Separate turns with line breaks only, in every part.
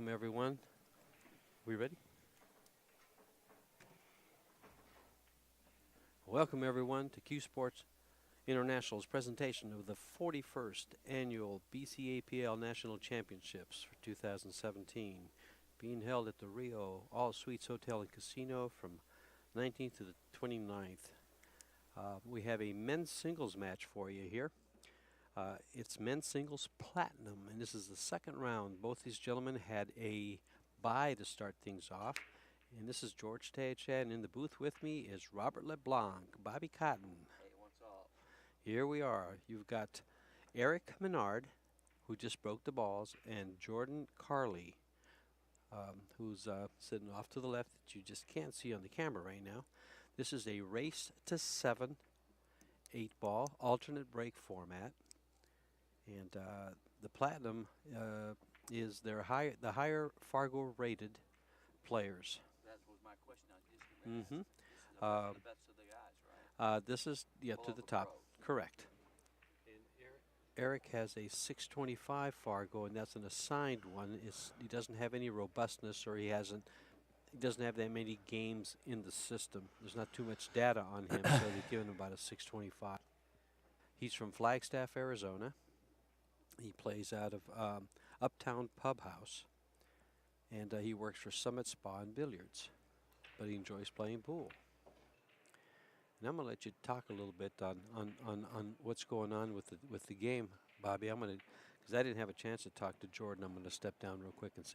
welcome everyone. We ready? Welcome everyone to CueSports International's presentation of the 41st Annual BCAPL National Championships for 2017, being held at the Rio All Suites Hotel and Casino from 19th to the 29th. We have a men's singles match for you here. It's men's singles platinum, and this is the second round. Both these gentlemen had a bye to start things off. And this is George Teachat, and in the booth with me is Robert LeBlanc, Bobby Cotton.
Hey, what's up?
Here we are. You've got Eric Menard, who just broke the balls, and Jordan Carley, who's sitting off to the left that you just can't see on the camera right now. This is a race to 7 8-ball alternate break format. And the platinum is the higher Fargo rated players.
That was my question. I just remembered.
Mm-hmm.
The best of the guys, right?
This is to the top.
Pros.
Correct. And Eric has a 625 Fargo, and that's an assigned one. He doesn't have any robustness, or he doesn't have that many games in the system. There's not too much data on him, so they've given him about a 625. He's from Flagstaff, Arizona. He plays out of Uptown Pub House, and he works for Summit Spa and Billiards, but he enjoys playing pool. And I'm going to let you talk a little bit on what's going on with the game, Bobby. Because I didn't have a chance to talk to Jordan, I'm going to step down real quick and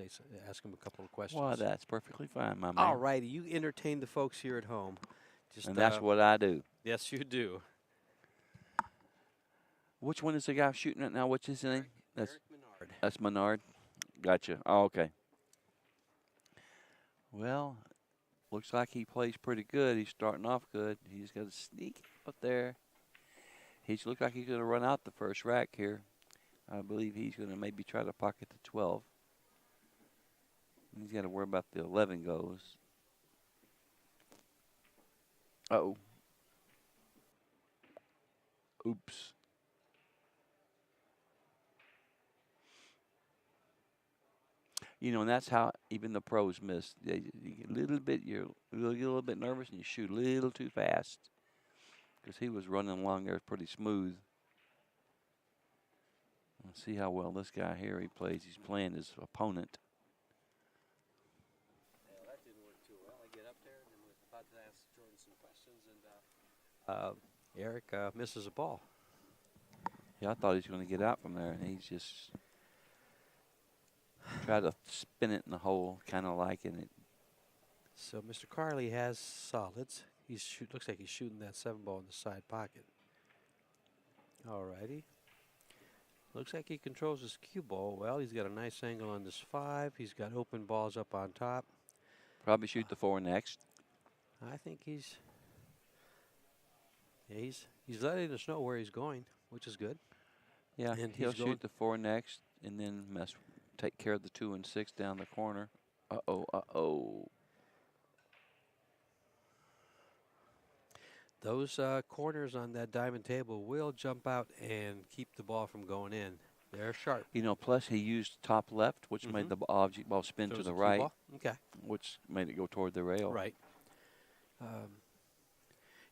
ask him a couple of questions.
Well, that's perfectly fine, my man.
All righty, you entertain the folks here at home.
And that's what I do.
Yes, you do.
Which one is the guy shooting right now? What's his name?
Eric Menard.
That's Menard. Gotcha. Oh, okay. Well, looks like he plays pretty good. He's starting off good. He's got a sneak up there. He looks like he's going to run out the first rack here. I believe he's going to maybe try to pocket the 12. He's got to worry about the 11 goes. Uh-oh. Oops. You know, and that's how even the pros miss. You get a little bit, you're a little bit nervous, and you shoot a little too fast. Because he was running along there pretty smooth. Let's see how well this guy here he plays. He's playing his opponent.
Well, that didn't work too well. I get up there, and I'm about to ask Jordan some questions, and Eric misses a ball.
Yeah, I thought he was going to get out from there, and he's just tried to spin it in the hole, kind of liking it.
So Mr. Carley has solids. Looks like he's shooting that 7-ball in the side pocket. All righty. Looks like he controls his cue ball well. He's got a nice angle on this 5. He's got open balls up on top.
Probably shoot the 4 next.
I think he's letting us know where he's going, which is good.
Yeah,
and
he'll shoot the 4 next, and then take care of the 2 and 6 down the corner. Uh-oh.
Those corners on that diamond table will jump out and keep the ball from going in. They're sharp.
You know, plus he used top left, which made the object ball spin to the right.
Okay.
Which made it go toward the rail.
Right.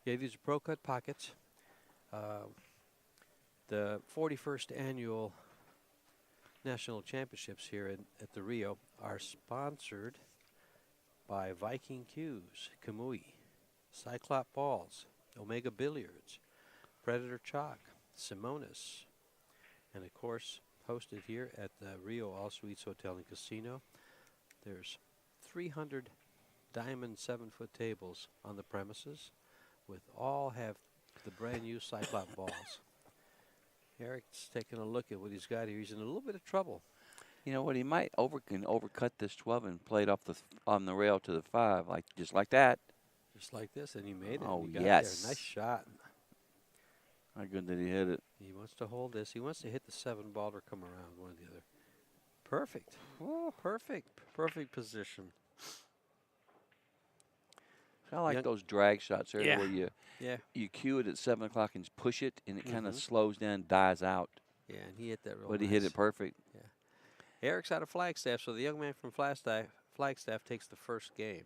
Yeah, these are Pro Cut pockets. The 41st Annual National Championships here at the Rio are sponsored by Viking Cues, Kamui, Cyclop Balls, Omega Billiards, Predator Chalk, Simonis, and of course hosted here at the Rio All Suites Hotel and Casino. There's 300 diamond 7-foot tables on the premises, all have the brand new Cyclop balls. Eric's taking a look at what he's got here. He's in a little bit of trouble.
You know what? He might overcut this 12 and play it off on the rail to the 5, just like that.
Just like this, and he made it.
Oh,
He got
yes.
it there. Nice shot.
How good did he hit it?
He wants to hold this. He wants to hit the 7-ball or come around, one or the other. Perfect. Oh, perfect. Perfect position.
I like those drag shots there where you cue it at 7 o'clock and just push it, and it kind of slows down, dies out.
Yeah, and he hit that real
But he
nice.
hit it perfect.
Yeah. Eric's out of Flagstaff, so the young man from Flagstaff takes the first game.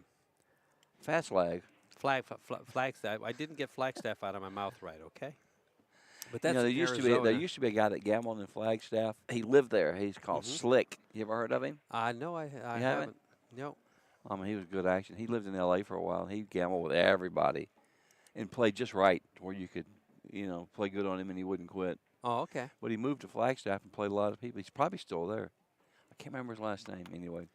Fast lag.
Flagstaff. I didn't get Flagstaff out of my mouth right, okay? But
You
that's
know, there
in
used
Arizona.
to be a guy that gambled in Flagstaff. He lived there. He's called Slick. You ever heard of him?
No, I
haven't?
haven't. No.
I mean, he was good action. He lived in L.A. for a while. He gambled with everybody and played just right where you could, play good on him and he wouldn't quit.
Oh, okay.
But he moved to Flagstaff and played a lot of people. He's probably still there. I can't remember his last name anyway.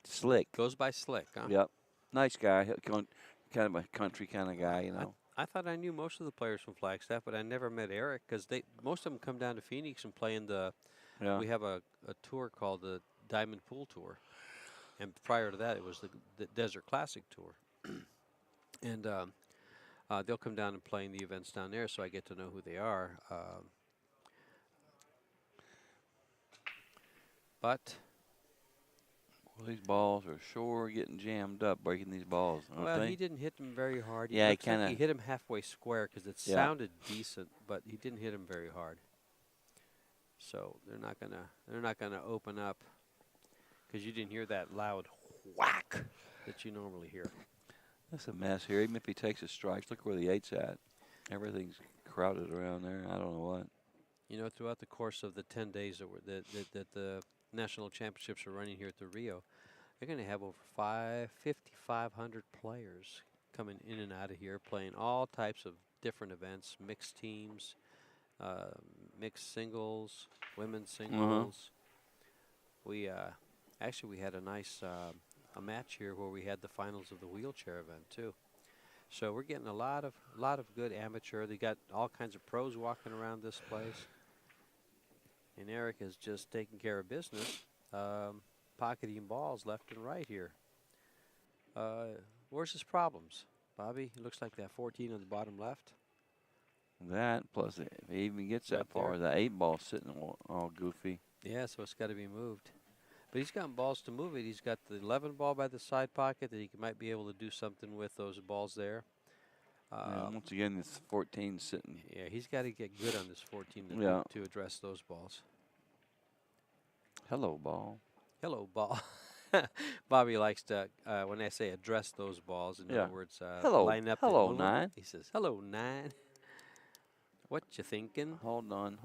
Slick.
Goes by Slick, huh?
Yep. Nice guy. Kind of a country kind of guy,
I thought I knew most of the players from Flagstaff, but I never met Eric because most of them come down to Phoenix and play in the.
Yeah.
We have a tour called the Diamond Pool Tour, and prior to that, it was the Desert Classic Tour, and they'll come down and play in the events down there, so I get to know who they are. But
Well, these balls are sure getting jammed up, breaking these balls.
well,
They?
he didn't hit them very hard.
Yeah, he
looks like
kinda-
he hit him halfway square because it sounded decent, but he didn't hit him very hard. So they're not gonna open up because you didn't hear that loud whack that you normally hear.
That's a mess here. Even if he takes his strikes, look where the 8's at. Everything's crowded around there. I don't know what.
You know, throughout the course of the 10 days that the national championships are running here at the Rio, they're going to have over 5,500 players coming in and out of here, playing all types of different events, mixed teams, mixed singles, women's singles. We actually had a nice a match here where we had the finals of the wheelchair event too. So we're getting a lot of good amateur. They got all kinds of pros walking around this place. And Eric is just taking care of business, pocketing balls left and right here. Where's his problems, Bobby? It looks like that 14 on the bottom left.
That, plus if he even gets that
Right
far,
there.
the 8 ball's sitting all goofy.
Yeah, so it's got to be moved. But he's got balls to move it. He's got the 11 ball by the side pocket that he might be able to do something with those balls there.
Yeah, once again, this 14 sitting.
Yeah, he's got to get good on this 14 to address those balls.
Hello, ball.
Hello, ball. Bobby likes to, when I say address those balls, in other words,
Hello.
line up.
Hello,
and
9.
He says, hello, 9. What you thinking?
Hold on.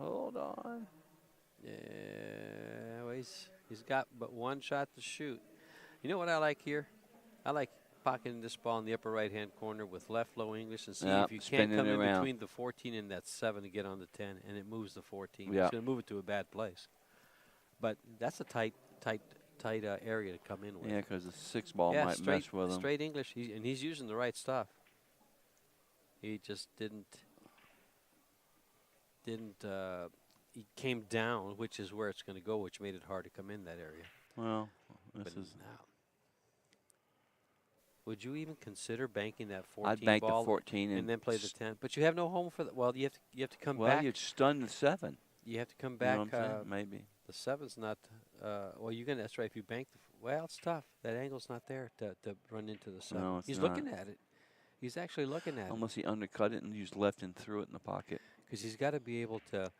Yeah, well, he's got but one shot to shoot. You know what I like here? I like pocketing this ball in the upper right-hand corner with left low English and see if you can't
spinning
come
it
in
around.
between the 14 and that 7 to get on the 10, and it moves the 14.
Yeah.
It's going to move it to a bad place. But that's a tight area to come in with.
Yeah, because the 6 ball
Yeah,
might mess with him.
straight English, and he's using the right stuff. He just didn't. He came down, which is where it's going to go, which made it hard to come in that area.
Well, this
But
is.
now, would you even consider banking that 14
I'd bank
ball
the 14
and then play the 10? But you have no home for the. Well, you have to come
well,
back.
you'd stun the 7.
You have to come
You
back.
know what I'm saying? Maybe.
The 7's not. Well, you're gonna. That's right. If you bank the. Well, it's tough. That angle's not there to run into the 7.
No, it's
He's
not.
looking at it. He's actually looking at it.
Unless he undercut it and used left and threw it in the pocket.
Because he's got to be able to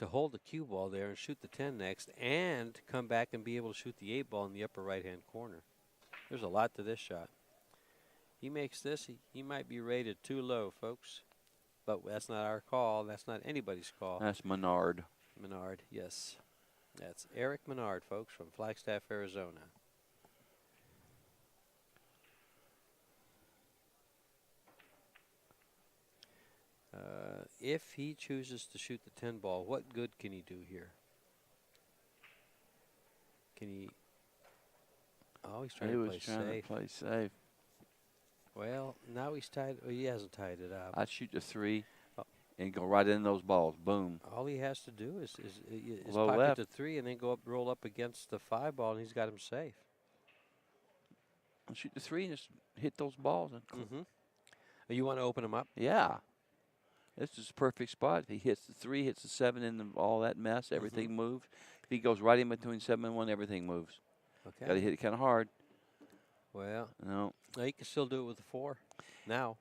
hold the cue ball there and shoot the 10 next, and come back and be able to shoot the 8 ball in the upper right-hand corner. There's a lot to this shot. He makes this, he might be rated too low, folks. But that's not our call. That's not anybody's call.
That's Menard.
Menard, yes. That's Eric Menard, folks, from Flagstaff, Arizona. If he chooses to shoot the 10 ball, what good can he do here? Can he? Oh, he's trying
He
to
was
play
trying
safe.
to play safe.
Well, now he's tied. Well, he hasn't tied it up.
I'd shoot the 3
Oh.
and go right in those balls. Boom.
All he has to do is
Low
pocket
left.
the 3 and then go up, roll up against the 5 ball, and he's got him safe.
I'll shoot the 3 and just hit those balls. And
Mm-hmm. You want to open him up?
Yeah. This is a perfect spot. If he hits the 3, hits the 7, and all that mess, everything moves. If he goes right in between 7 and 1, everything moves.
Okay.
Got to hit it kind of hard.
Well,
No.
he can still do it with the 4 now.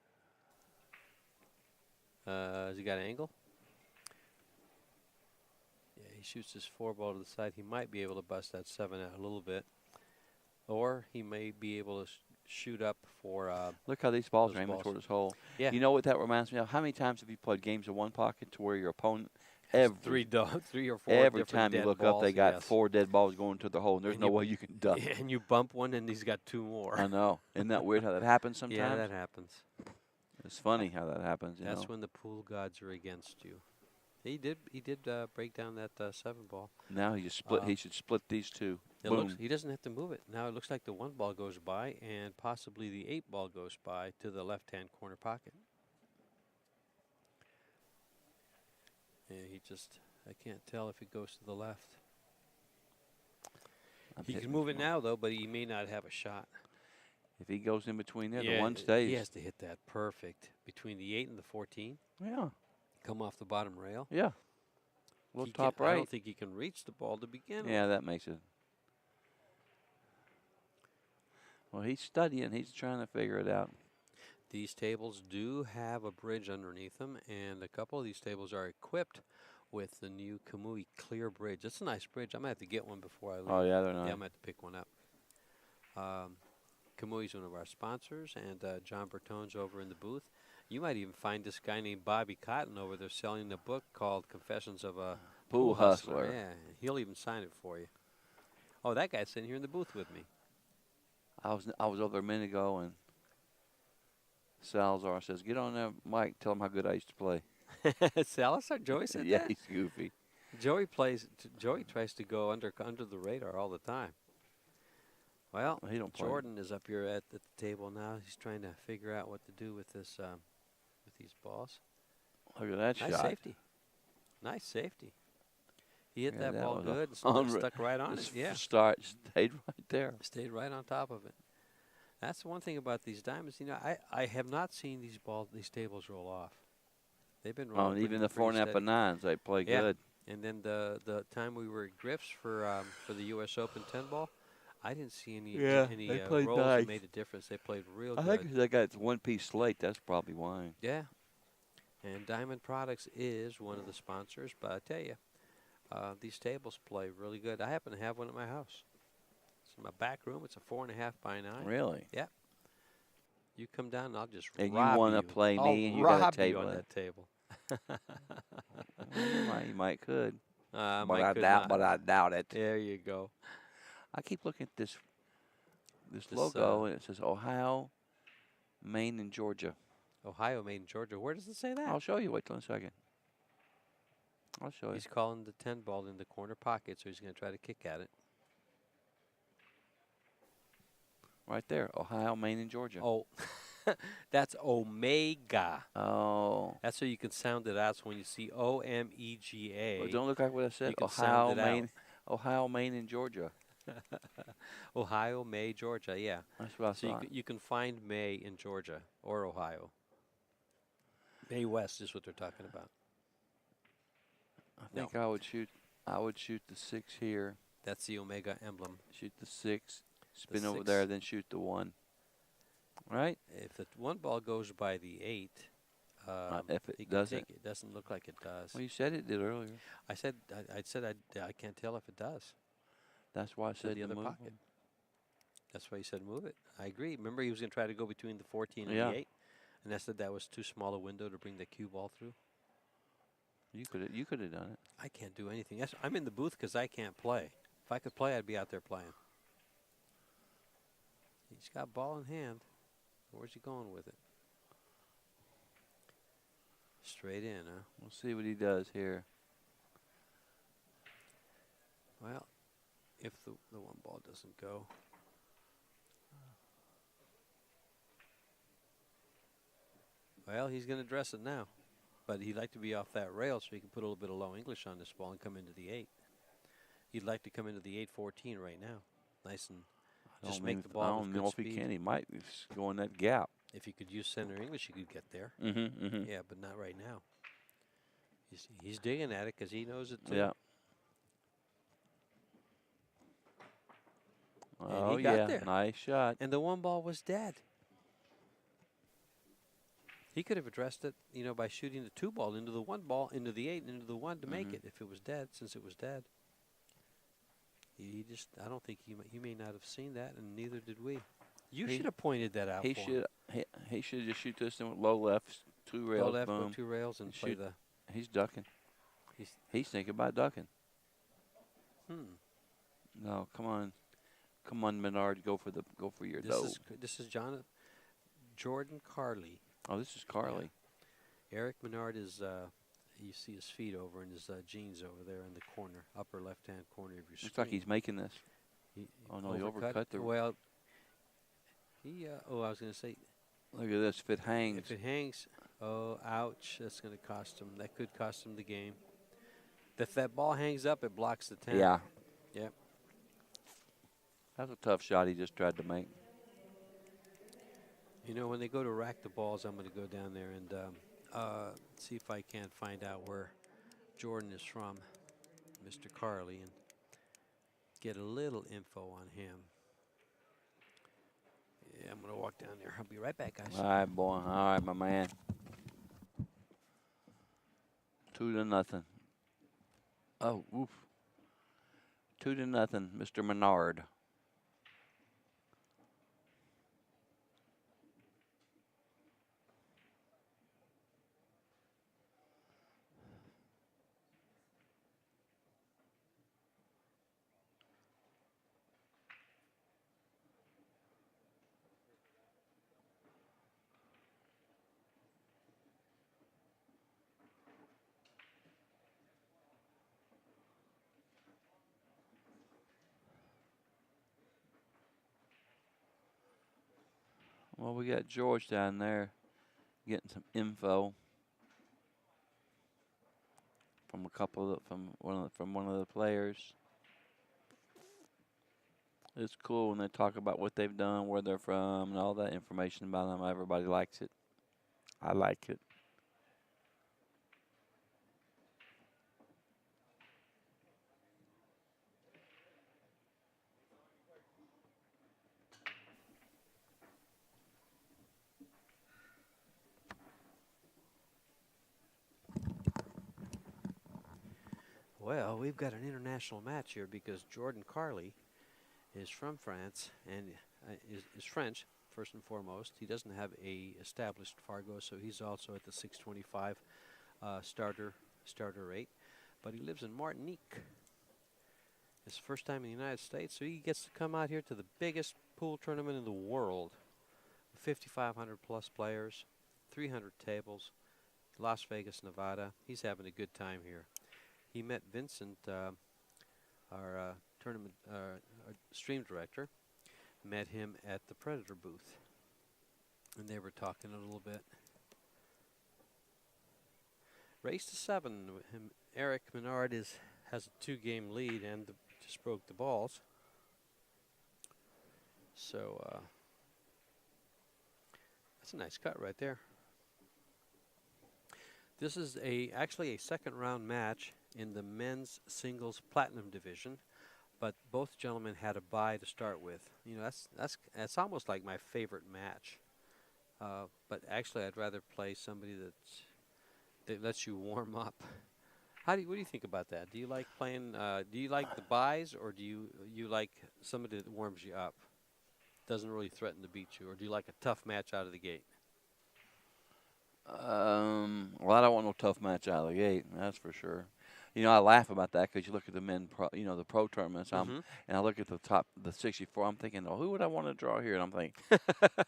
Has he got an angle? Yeah, he shoots his 4-ball to the side, he might be able to bust that 7 out a little bit. Or he may be able to shoot up for.
Look how these balls
those
are aiming
balls.
toward his hole.
Yeah.
You know what that reminds me of? How many times have you played games of one pocket to where your opponent
Has
every
3 or 4
every
different
time you
dead
look
balls,
up, they got
yes.
4 dead balls going to the hole, and there's
And
no
you-
way you can duck.
And you bump one, and he's got 2 more.
I know. Isn't that weird how that happens sometimes?
Yeah, that happens.
It's funny how that happens. You
That's
know.
when the pool gods are against you. He did break down that 7-ball.
Now he just split. He should split these 2.
It
Boom.
looks, he doesn't have to move it. Now it looks like the 1-ball goes by, and possibly the 8-ball goes by to the left-hand corner pocket. Yeah, I can't tell if it goes to the left.
I'm
He
hitting
can move it
this one.
now, though, but he may not have a shot.
If he goes in between there,
Yeah,
the 1 stays.
he has to hit that perfect. Between the 8 and the 14,
Yeah.
come off the bottom rail.
Yeah. Little
He
top
I don't
right.
think he can reach the ball to begin
Yeah,
with.
that makes it. Well, he's studying. He's trying to figure it out.
These tables do have a bridge underneath them, and a couple of these tables are equipped with the new Kamui clear bridge. It's a nice bridge. I'm going to have to get one before I leave.
Oh, yeah, they're
Yeah,
not.
I'm going to have to pick one up. Kamui's one of our sponsors, and John Bertone's over in the booth. You might even find this guy named Bobby Cotton over there selling a book called Confessions of a
Pool Hustler.
Yeah, he'll even sign it for you. Oh, that guy's sitting here in the booth with me.
I was over there a minute ago, and Salazar says, "Get on there, Mike. Tell him how good I used to play."
Salazar, Joey said
Yeah,
that?
he's goofy.
Joey tries to go under the radar all the time. Well,
He don't play.
Jordan is up here at the table now. He's trying to figure out what to do with this with these balls.
Look at that
Nice
shot.
safety. Nice safety. He hit
Yeah,
that ball
was
good. Stuck right on it.
Just
Yeah.
stayed right there.
Stayed right on top of it. That's the one thing about these diamonds. You know, I have not seen these tables roll off. They've been
Oh,
rolling.
and even the
pretty
4.5
steady.
and 9s, they play
Yeah.
good.
And then the time we were at Griff's for the U.S. Open 10-ball, I didn't see any
they played
rolls
nice.
that made a difference. They played real
I
good.
think they got one-piece slate. That's probably why.
Yeah. And Diamond Products is one of the sponsors, but I tell you, these tables play really good. I happen to have one at my house. It's in my back room. It's a 4.5 by 9.
Really?
Yeah. You come down, and I'll just
And you
rob
wanna
you.
play
I'll
me, and you got a
rob
table
you on
there.
that table.
You might could.
But
But I doubt it.
There you go.
I keep looking at this
This,
logo, and it says Ohio, Maine, and Georgia.
Ohio made in Georgia. Where does it say that?
I'll show you. Wait till a second. I'll show you.
He's calling the 10 ball in the corner pocket, so he's going to try to kick at it.
Right there. Ohio, Maine, and Georgia.
Oh, that's Omega.
Oh.
That's so you can sound it out. So when you see O-M-E-G-A,
Well, don't look like what I said.
you can
Ohio,
sound it
Maine, Ohio, Maine, and Georgia.
Ohio, May, Georgia. Yeah.
That's what I
So
thought.
you can find May in Georgia or Ohio. May West is what they're talking about.
I think I would shoot. I would shoot the 6 here.
That's the Omega emblem.
Shoot the 6. Spin over
6.
there, then shoot the 1. Right?
If the 1 ball goes by the 8,
if it
he can
doesn't.
take it. It doesn't look like it does.
Well, you said it did earlier.
I said I can't tell if it does.
That's why I
To
said
the
to
other
move
pocket.
them.
That's why he said move it. I agree. Remember, he was going to try to go between the 14 and
Yeah.
the 8, and I said that was too small a window to bring the cue ball through.
You could have done it.
I can't do anything. I'm in the booth because I can't play. If I could play, I'd be out there playing. He's got ball in hand. Where's he going with it? Straight in, huh?
We'll see what he does here.
Well, if the 1 ball doesn't go. Well, he's going to dress it now. But he'd like to be off that rail so he can put a little bit of low English on this ball and come into the 8. He'd like to come into the 8-14 right now. Nice and just make the ball
I
with
don't
good
know if
speed.
he can. He might go in that gap.
If you could use center English, you could get there.
Mm-hmm. Mm-hmm.
Yeah, but not right now. He's digging at it because he knows it too.
Yeah.
And
Oh
he got
yeah,
there.
nice shot.
And the 1 ball was dead. He could have addressed it, by shooting the 2 ball into the 1 ball, into the 8, and into the 1 to make
Mhm.
it if it was dead, since it was dead. I don't think he may not have seen that, and neither did we. You
He-
should have pointed that out
He
for him.
should he should just shoot this in with low left, 2
Go
rails,
left, go
boom.
2 rails, and play
Shoot.
the.
He's ducking.
He's,
He's thinking about ducking.
hmm.
No, come on, Menard, go for your dough.
This is Jordan Carley.
Oh, this is Carly.
Eric Menard is. You see his feet over in his jeans over there in the corner, upper left-hand corner of your screen.
Looks like he's making this.
He
Oh no, he overcut the.
Well, I was going to say,
Look at this. If it hangs,
if it hangs, oh, ouch! That's going to cost him. That could cost him the game. If that ball hangs up, it blocks the 10.
yeah.
Yep.
That's a tough shot he just tried to make.
When they go to rack the balls, I'm going to go down there and see if I can't find out where Jordan is from, Mr. Carley, and get a little info on him. Yeah, I'm going to walk down there. I'll be right back, guys.
All right, boy. All right, my man. 2-0. Oh, oof. 2-0, Mr. Menard. Well, we got George down there getting some info from one of the players. It's cool when they talk about what they've done, where they're from, and all that information about them. Everybody likes it. I like it.
Well, we've got an international match here because Jordan Carley is from France and is French, first and foremost. He doesn't have a established Fargo, so he's also at the 625 starter rate. But he lives in Martinique. It's the first time in the United States, so he gets to come out here to the biggest pool tournament in the world. 5,500 plus players, 300 tables, Las Vegas, Nevada. He's having a good time here. He met Vincent, our tournament our stream director, met him at the Predator booth, and they were talking a little bit. Race to 7. Eric Menard has a 2-game lead and just broke the balls. So that's a nice cut right there. This is actually a second round match in the men's singles platinum division, but both gentlemen had a bye to start with. That's almost like my favorite match. But actually, I'd rather play somebody that lets you warm up. What do you think about that? Do you like playing? Do you like the buys, or do you like somebody that warms you up, doesn't really threaten to beat you, or do you like a tough match out of the gate?
Well, I don't want no tough match out of the gate. That's for sure. I laugh about that because you look at the men, the pro tournaments, and I look at the 64. I'm thinking, oh, who would I want to draw here? And I'm thinking,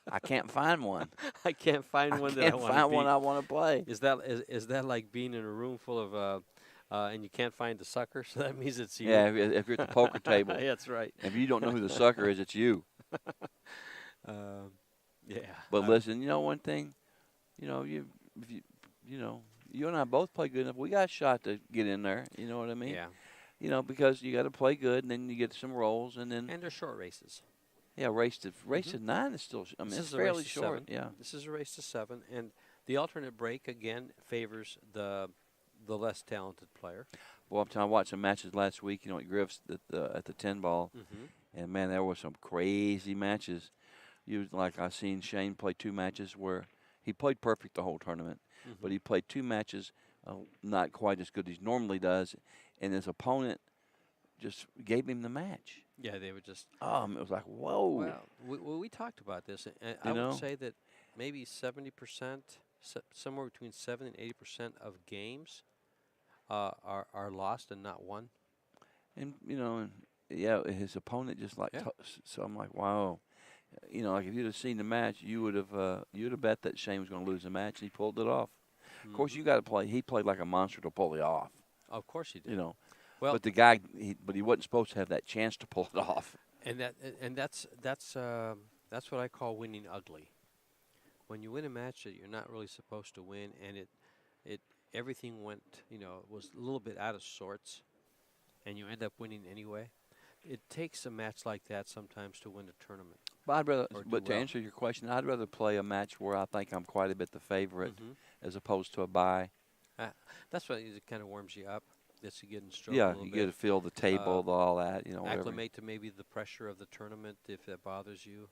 I can't find one.
I can't find one that I
can't
want to
find
beat.
one I want to play.
Is that like being in a room full of and you can't find the sucker? So that means it's you.
Yeah, if you're at the poker table.
That's right.
If you don't know who the sucker is, it's you.
Yeah.
But listen, one thing, you and I both play good enough. We got a shot to get in there. You know what I mean?
Yeah.
Because you got to play good, and then you get some rolls, and then.
And they're short races.
Yeah, race to 9 is still. It's fairly short.
7.
Yeah.
This is a race to 7, and the alternate break again favors the less talented player.
Well, I'm telling you, I watched some matches last week. At Griff's at the 10 ball, and man, there were some crazy matches. I've seen Shane play 2 matches where He played perfect the whole tournament, but he played 2 matches not quite as good as he normally does, and his opponent just gave him the match.
Yeah, they were just.
It was like, whoa.
Well, we talked about this, and I
You know?
would say that maybe 70%, somewhere between 7 and 80% of games are lost and not won.
And, yeah, his opponent just like, so I'm like, wow. Like if you'd have seen the match, you'd have bet that Shane was going to lose the match, and he pulled it off. Of course, you got to play. He played like a monster to pull it off.
Of course he did.
Well, but the guy, he wasn't supposed to have that chance to pull it off.
And that's what I call winning ugly. When you win a match that you're not really supposed to win, and it everything went, was a little bit out of sorts, and you end up winning anyway. It takes a match like that sometimes to win a tournament.
But to answer your question, I'd rather play a match where I think I'm quite a bit the favorite, as opposed to a bye.
That's what it kind of warms you up. Gets you get in stroke.
Yeah, you get to feel the table, all that, whatever.
Acclimate to maybe the pressure of the tournament if that bothers you.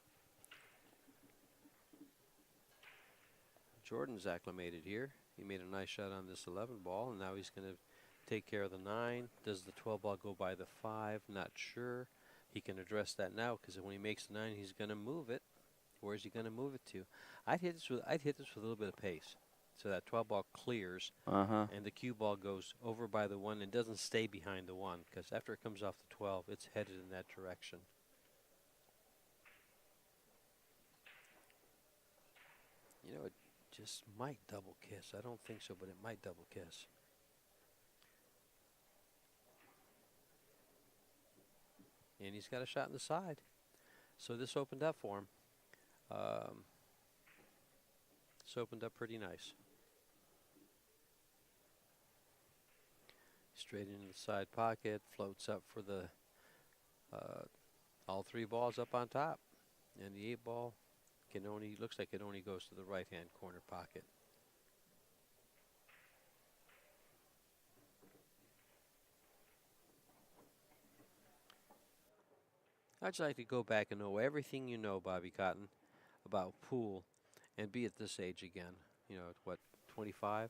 Jordan's acclimated here. He made a nice shot on this 11 ball, and now he's going to take care of the 9. Does the 12 ball go by the 5? Not sure. He can address that now because when he makes the 9, he's going to move it. Where is he going to move it to? I'd hit this with a little bit of pace, so that 12 ball clears, and the cue ball goes over by the 1 and doesn't stay behind the 1, because after it comes off the 12, it's headed in that direction. It just might double kiss. I don't think so, but it might double kiss. And he's got a shot in the side. So this opened up for him. This opened up pretty nice. Straight into the side pocket, floats up for the all 3 balls up on top. And the 8 ball looks like it only goes to the right-hand corner pocket. I'd like to go back and know everything you know, Bobby Cotton, about pool and be at this age again. At what, 25?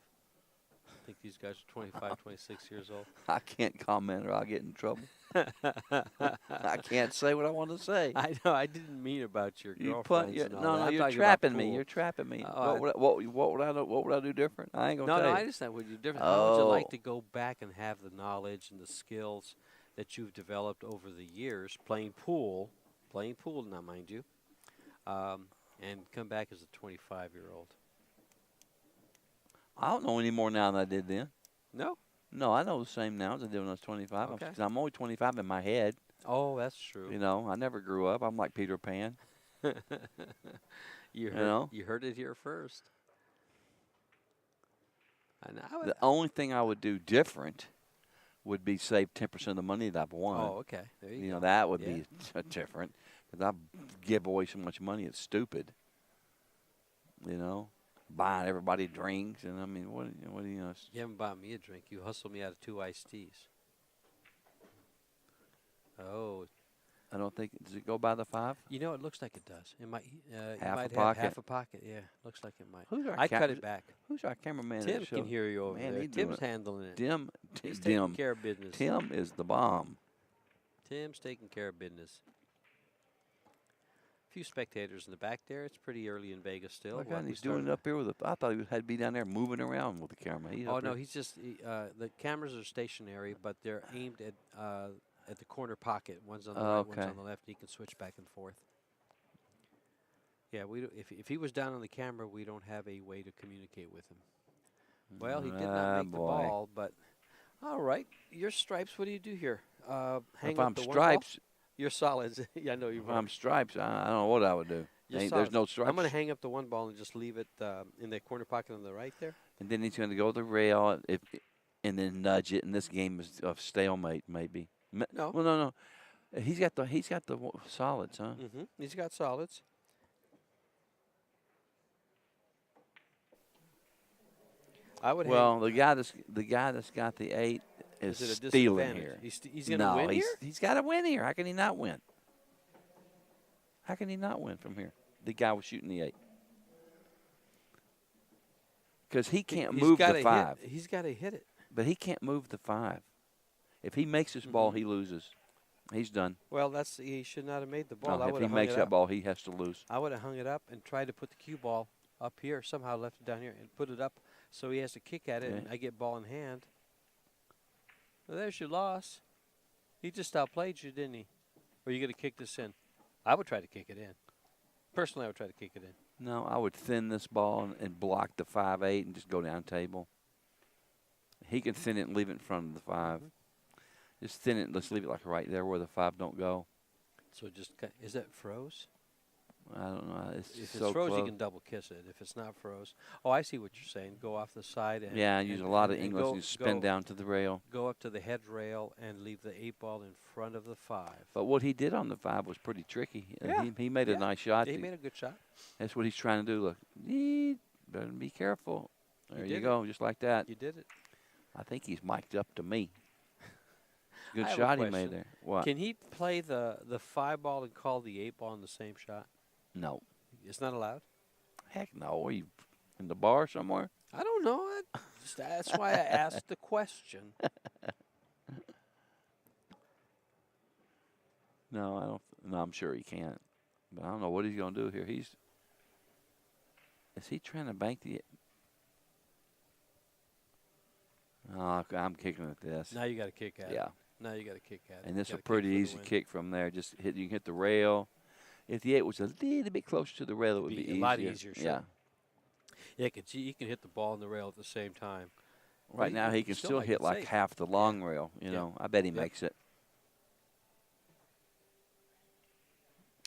I think these guys are 25, 26 years old.
I can't comment or I'll get in trouble. I can't say what I want to say.
I know. I didn't mean about your girlfriends and all
no,
that.
you're trapping me. You're trapping me. What would I do? What would I do different? I ain't gonna tell you.
No, I understand what you do different. How would you like to go back and have the knowledge and the skills that you've developed over the years playing pool now, mind you, and come back as a 25-year-old?
I don't know any more now than I did then.
No?
No, I know the same now as I did when I was 25.
Okay.
I'm only 25 in my head.
Oh, that's true.
I never grew up. I'm like Peter Pan.
You heard it here first.
The only thing I would do different would be save 10% of the money that I've won.
Oh, okay. There you go.
That would be different. Because I give away so much money, it's stupid. Buying everybody drinks, and I mean, what do you know?
You haven't bought me a drink. You hustled me out of 2 iced teas. Oh.
I don't think, does it go by the 5?
It looks like it does. It might.
Half
might
a pocket.
Have half a pocket. Yeah, looks like it might.
Who's our
I cut it back.
Who's our cameraman?
Tim can hear you over there. Tim's handling it. He's taking care of business.
Tim is the bomb.
Tim's taking care of business. Few spectators in the back there. It's pretty early in Vegas still.
Oh, God, he's doing it up here I thought he had to be down there moving around with the camera.
He's just the cameras are stationary, but they're aimed at the corner pocket. One's on the right, one's on the left. He can switch back and forth. Yeah, if he was down on the camera, we don't have a way to communicate with him. Well, he did not make the ball, but all right. Your stripes. What do you do here? Hang
if
up
I'm
the
stripes.
You're solids. Yeah, I know you.
If I'm stripes, I don't know what I would do. There's no stripes.
I'm going to hang up the 1 ball and just leave it in the corner pocket on the right there.
And then he's going to go to the rail and then nudge it. And this game is of stalemate, maybe.
No.
Well, no. He's got the solids, huh?
Mm-hmm. He's got solids.
The guy that's got the 8 is stealing here.
He's going to win here?
He's got to win here. How can he not win? How can he not win from here? The guy was shooting the 8. Because he can't
He's
move the
gotta
5.
He's got to hit it.
But he can't move the 5. If he makes this ball, he loses. He's done.
Well, he should not have made the ball.
No,
I
if
would
he
have hung
makes
it
that
up.
ball, he has to lose.
I would have hung it up and tried to put the cue ball up here. Somehow left it down here and put it up so he has to kick at it,
Okay.
and I get ball in hand. Well, there's your loss. He just outplayed you, didn't he? Or are you going to kick this in? I would try to kick it in. Personally, I would try to kick it in.
No, I would thin this ball and block the 5-8 and just go down table. He can thin it and leave it in front of the 5. Just thin it. Let's leave it like right there where the 5 don't go.
So is that froze?
I don't know. It's
If
so
it's froze,
close.
you can double kiss it. If it's not froze, oh, I see what you're saying. Go off the side and
Yeah, I use a lot of
and
English and spin down to the rail.
Go up to the head rail and leave the 8-ball in front of the 5.
But what he did on the 5 was pretty tricky.
Yeah.
He made a nice shot.
He made a good shot.
That's what he's trying to do. Look, better be careful. There you
did
go, just like that.
You did it.
I think he's mic'd up to me. Good
I have a
shot he made
question.
there. What?
Can he play the 5-ball and call the 8-ball in the same shot?
No.
It's not allowed?
Heck no. Are you in the bar somewhere?
I don't know. That's why I asked the question.
No, I don't. No, I'm sure he can't. But I don't know what he's going to do here. Is he trying to bank the? Oh, I'm kicking at this.
Now you got to kick at it.
Yeah.
Now you got to kick at it.
And this is
Gotta
a
kick
pretty
for the
easy
win.
kick from there. Just hit. You can hit the rail. If the 8 was a little bit closer to the rail, it would be
a
easier.
lot easier. Sure.
Yeah.
Yeah, he can hit the ball and the rail at the same time.
Right now, he can still hit like half the long rail. You know, I bet he makes it.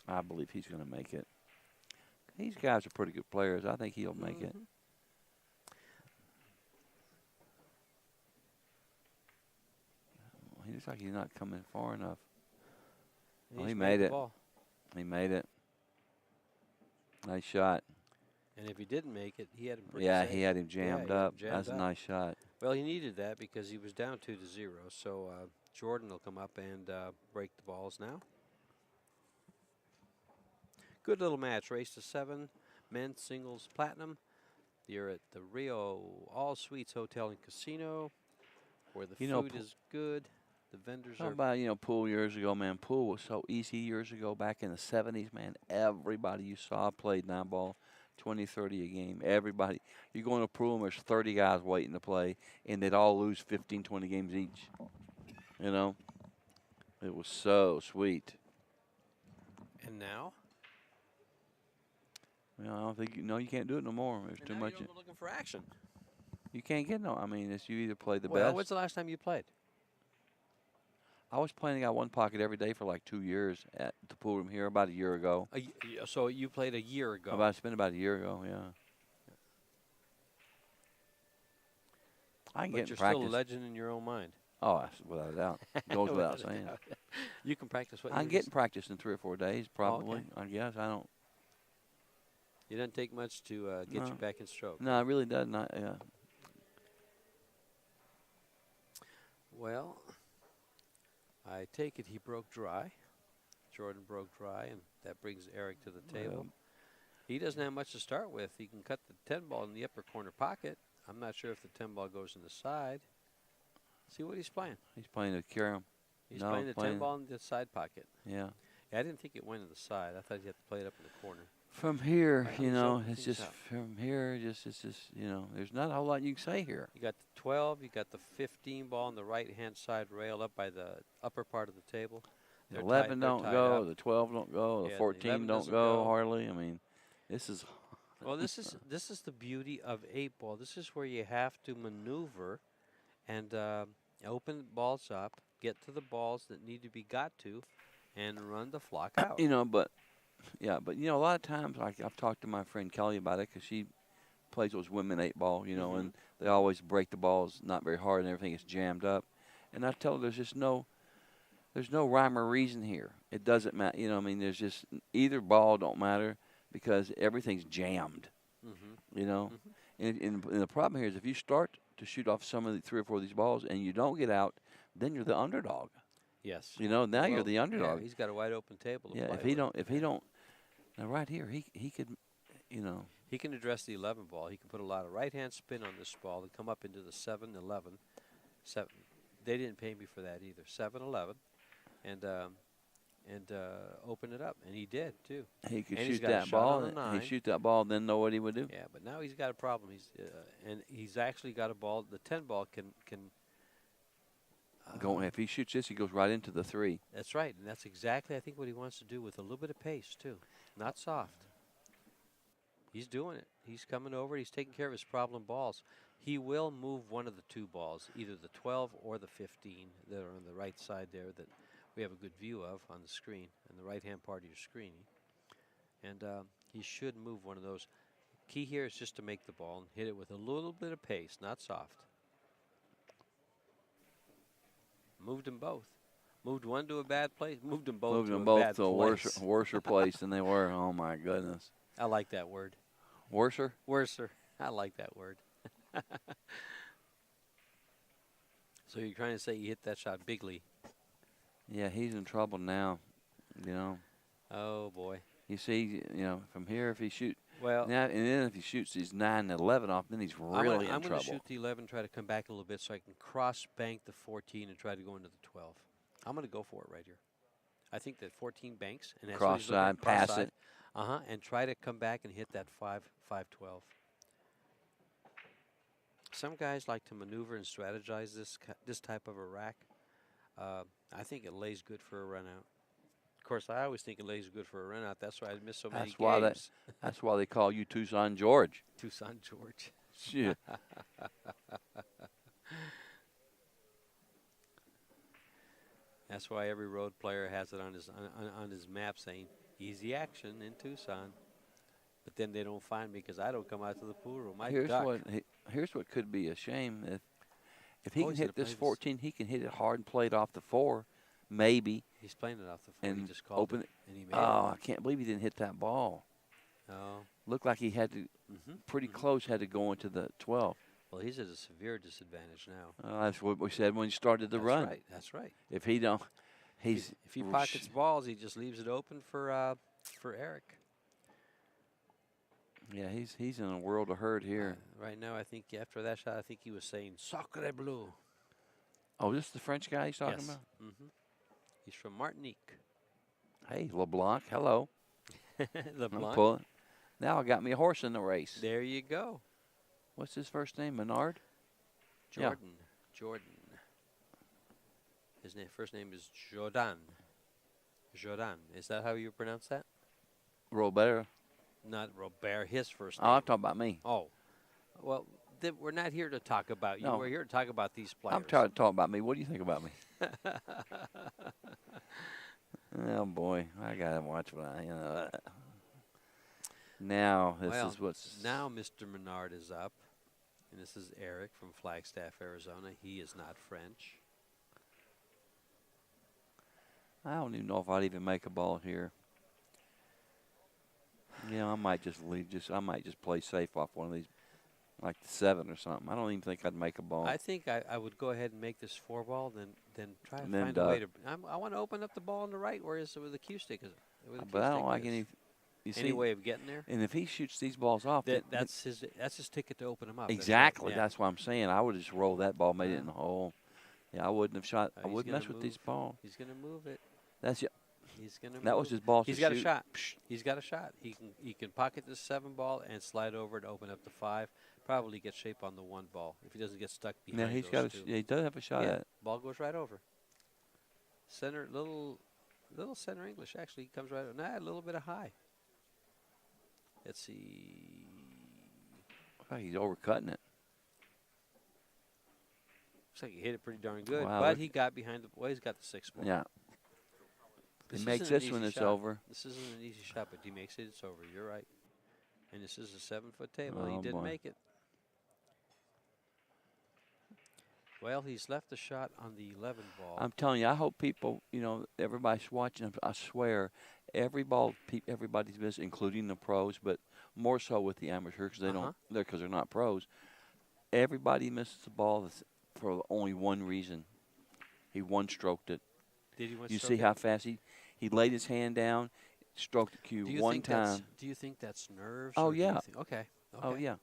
I believe he's going to make it. These guys are pretty good players. I think he'll make it. He looks like he's not coming far enough. Oh, he made it. He made it. Nice shot.
And if he didn't make it, he had him pretty
Yeah,
safe.
he had him jammed up. That's a nice shot.
Well, he needed that because he was down 2-0. So Jordan will come up and break the balls now. Good little match. Race to 7. Men's singles platinum. You're at the Rio All Suites Hotel and Casino, where the food is good. The vendors
How
are.
about, pool years ago, man? Pool was so easy years ago, back in the 70s, man. Everybody you saw played 9-ball, 20, 30 a game. Everybody. You go in a pool and there's 30 guys waiting to play, and they'd all lose 15, 20 games each. You know? It was so sweet.
And now?
I don't think, you can't do it no more. There's too much.
You're looking for action.
You can't get no. I mean, it's you either play the
Well,
best.
when's the last time you played?
I was playing out one pocket every day for like 2 years at the pool room here about a year ago.
So you played a year ago.
It's been about a year ago, yeah. I can
But
get
you're
in practice.
still a legend in your own mind.
Oh, without a doubt. Goes without saying.
You can practice what
I can get in practice in 3 or 4 days, probably.
okay.
I guess. I don't.
It doesn't take much to get you back in stroke.
No, it really doesn't.
Well, I take it he broke dry. Jordan broke dry, and that brings Eric to the table. He doesn't have much to start with. He can cut the 10-ball in the upper corner pocket. I'm not sure if the 10-ball goes in the side. See what he's playing.
He's playing to carry him.
He's playing the 10-ball in the side pocket.
Yeah.
I didn't think it went in the side. I thought he had to play it up in the corner.
From here,
so.
it's just from here. It's just there's not a whole lot you can say here.
You got the 12. You got the 15 ball on the right-hand side rail up by the upper part of the table.
The 11 don't go. The 12 don't go.
Yeah,
The
the
14
11
don't
doesn't
go
go.
hardly. I mean, this is.
Well, this is the beauty of 8-ball. This is where you have to maneuver and open balls up, get to the balls that need to be got to, and run the flock out.
But a lot of times, like I've talked to my friend Kelly about it because she plays those women 8-ball, and they always break the balls not very hard and everything is jammed up. And I tell her there's no rhyme or reason here. It doesn't matter. There's just either ball don't matter because everything's jammed. And the problem here is if you start to shoot off some of the 3 or 4 of these balls and you don't get out, then you're the underdog.
Yes.
Now you're the underdog.
Yeah, he's got a wide open table. To play
if he don't. Now right here, he could. you know.
He can address the 11 ball. He can put a lot of right-hand spin on this ball and come up into the 7-11. They didn't pay me for that either. 7-11, and open it up, and he did too.
He could
And he's
shoot
got a
that
shot
ball.
on the 9.
He'd shoot that ball, then know what he would do.
Yeah, but now he's got a problem. He's actually got a ball. The 10 ball can.
If he shoots this, he goes right into the 3.
That's right, and that's exactly I think what he wants to do with a little bit of pace too, not soft. He's doing it. He's coming over. He's taking care of his problem balls. He will move one of the 2 balls, either the 12 or the 15 that are on the right side there that we have a good view of on the screen, on the right-hand part of your screen. And he should move one of those. Key here is just to make the ball and hit it with a little bit of pace, not soft. Moved them both. Moved one to a bad place. Moved them both
Moved
to
them
a
both
bad
to a
place.
worser place than they were. Oh, my goodness.
I like that word.
Worser?
Worser. I like that word. So you're trying to say you hit that shot bigly.
Yeah, he's in trouble now, you know.
Oh, boy.
You see, you know, from here, if he shoots.
Well,
Now, and then if he shoots these 9 and 11 off, then he's really in
I'm
trouble.
going to shoot the 11, try to come back a little bit so I can cross-bank the 14 and try to go into the 12. I'm going to go for it right here. I think that 14 banks. And that's what he's looking at,
Cross-side, pass
cross-side.
it.
And try to come back and hit that 5-12. Some guys like to maneuver and strategize this type of a rack. I think it lays good for a run out. Of course, I always think it lays good for a run out. That's why I miss so many games.
That's why they call you Tucson George.
Tucson George.
Shit.
That's why every road player has it on his map saying easy action in Tucson. But then they don't find me because I don't come out to the pool room.
Here's what could be a shame. If he
Oh,
can
he's
hit
gonna
this
play
14, he can hit it hard and play it off the 4, maybe.
He's playing it off the 4. He
And
just called
open
it. And he made
Oh,
it.
I can't believe he didn't hit that ball.
Oh.
Looked like he had to, pretty close, had to go into the 12.
Well, he's at a severe disadvantage now.
That's what we said when he started the run.
That's right. That's right.
If he don't,
If he pockets balls, he just leaves it open for Eric.
Yeah, he's in a world of hurt here.
Right now, I think after that shot, I think he was saying "Sacre bleu."
Oh, this is the French guy he's talking
Yes.
about?
He's from Martinique.
Hey, LeBlanc, hello.
LeBlanc.
Pull it. Now I got me a horse in the race.
There you go.
What's his first name? Menard?
Jordan. Jordan. His first name is Jordan. Jordan. Is that how you pronounce that?
Robert.
Not Robert. His first
Oh,
name.
I'm talking about me.
Oh. Well, we're not here to talk about you.
No.
We're here to talk about these players.
I'm trying to talk about me. What do you think about me? Oh, boy. I got to watch what I. Now, this is what's.
Now Mr. Menard is up. And this is Eric from Flagstaff, Arizona. He is not French.
I don't even know if I'd even make a ball here. Yeah, I might just leave. I might just play safe off one of these, like the 7 or something. I don't even think I'd make a ball.
I think I would go ahead and make this 4-ball, then try to
And then
find a way to. I want to open up the ball on the right. Where is it with the cue stick?
But I don't like any. You see,
Any way of getting there?
And if he shoots these balls off,
That's his ticket to open them up.
exactly.
Yeah.
That's what I'm saying. I would just roll that ball, made it in the hole. Yeah, I wouldn't have shot. I
He's
wouldn't
gonna
mess with these balls.
He's going to move it.
That's it.
He's going to.
That was his ball.
He's got a shot. He's got a shot. He can pocket this 7-ball and slide over to open up the 5. Probably get shape on the 1 ball if he doesn't get stuck behind.
Yeah, he's
those
got.
2.
He does have a shot at it.
Ball goes right over. Center, little center English actually comes right over. Nah, a little bit of high. Let's see.
Oh, he's overcutting it.
Looks like he hit it pretty darn good,
Wow,
but he got behind the. Well, he's got the 6 ball.
Yeah.
This
He makes
isn't an
this when
easy
it's
shot.
over.
This isn't an easy shot, but he makes it. It's over. You're right. And this is a 7-foot table.
Oh,
He didn't
boy.
make it. Well, he's left the shot on the 11 ball.
I'm telling you, I hope people, everybody's watching. I swear, everybody's busy, including the pros, but more so with the amateurs because they're not pros. Everybody misses the ball for only one reason. He one-stroked it.
Did he one
You
stroke
see
it?
how fast he laid his hand down, stroked the cue
Do you
one
think
time.
do you think that's nerves?
Oh,
or do you
yeah.
think, okay.
Oh,
Okay.
yeah.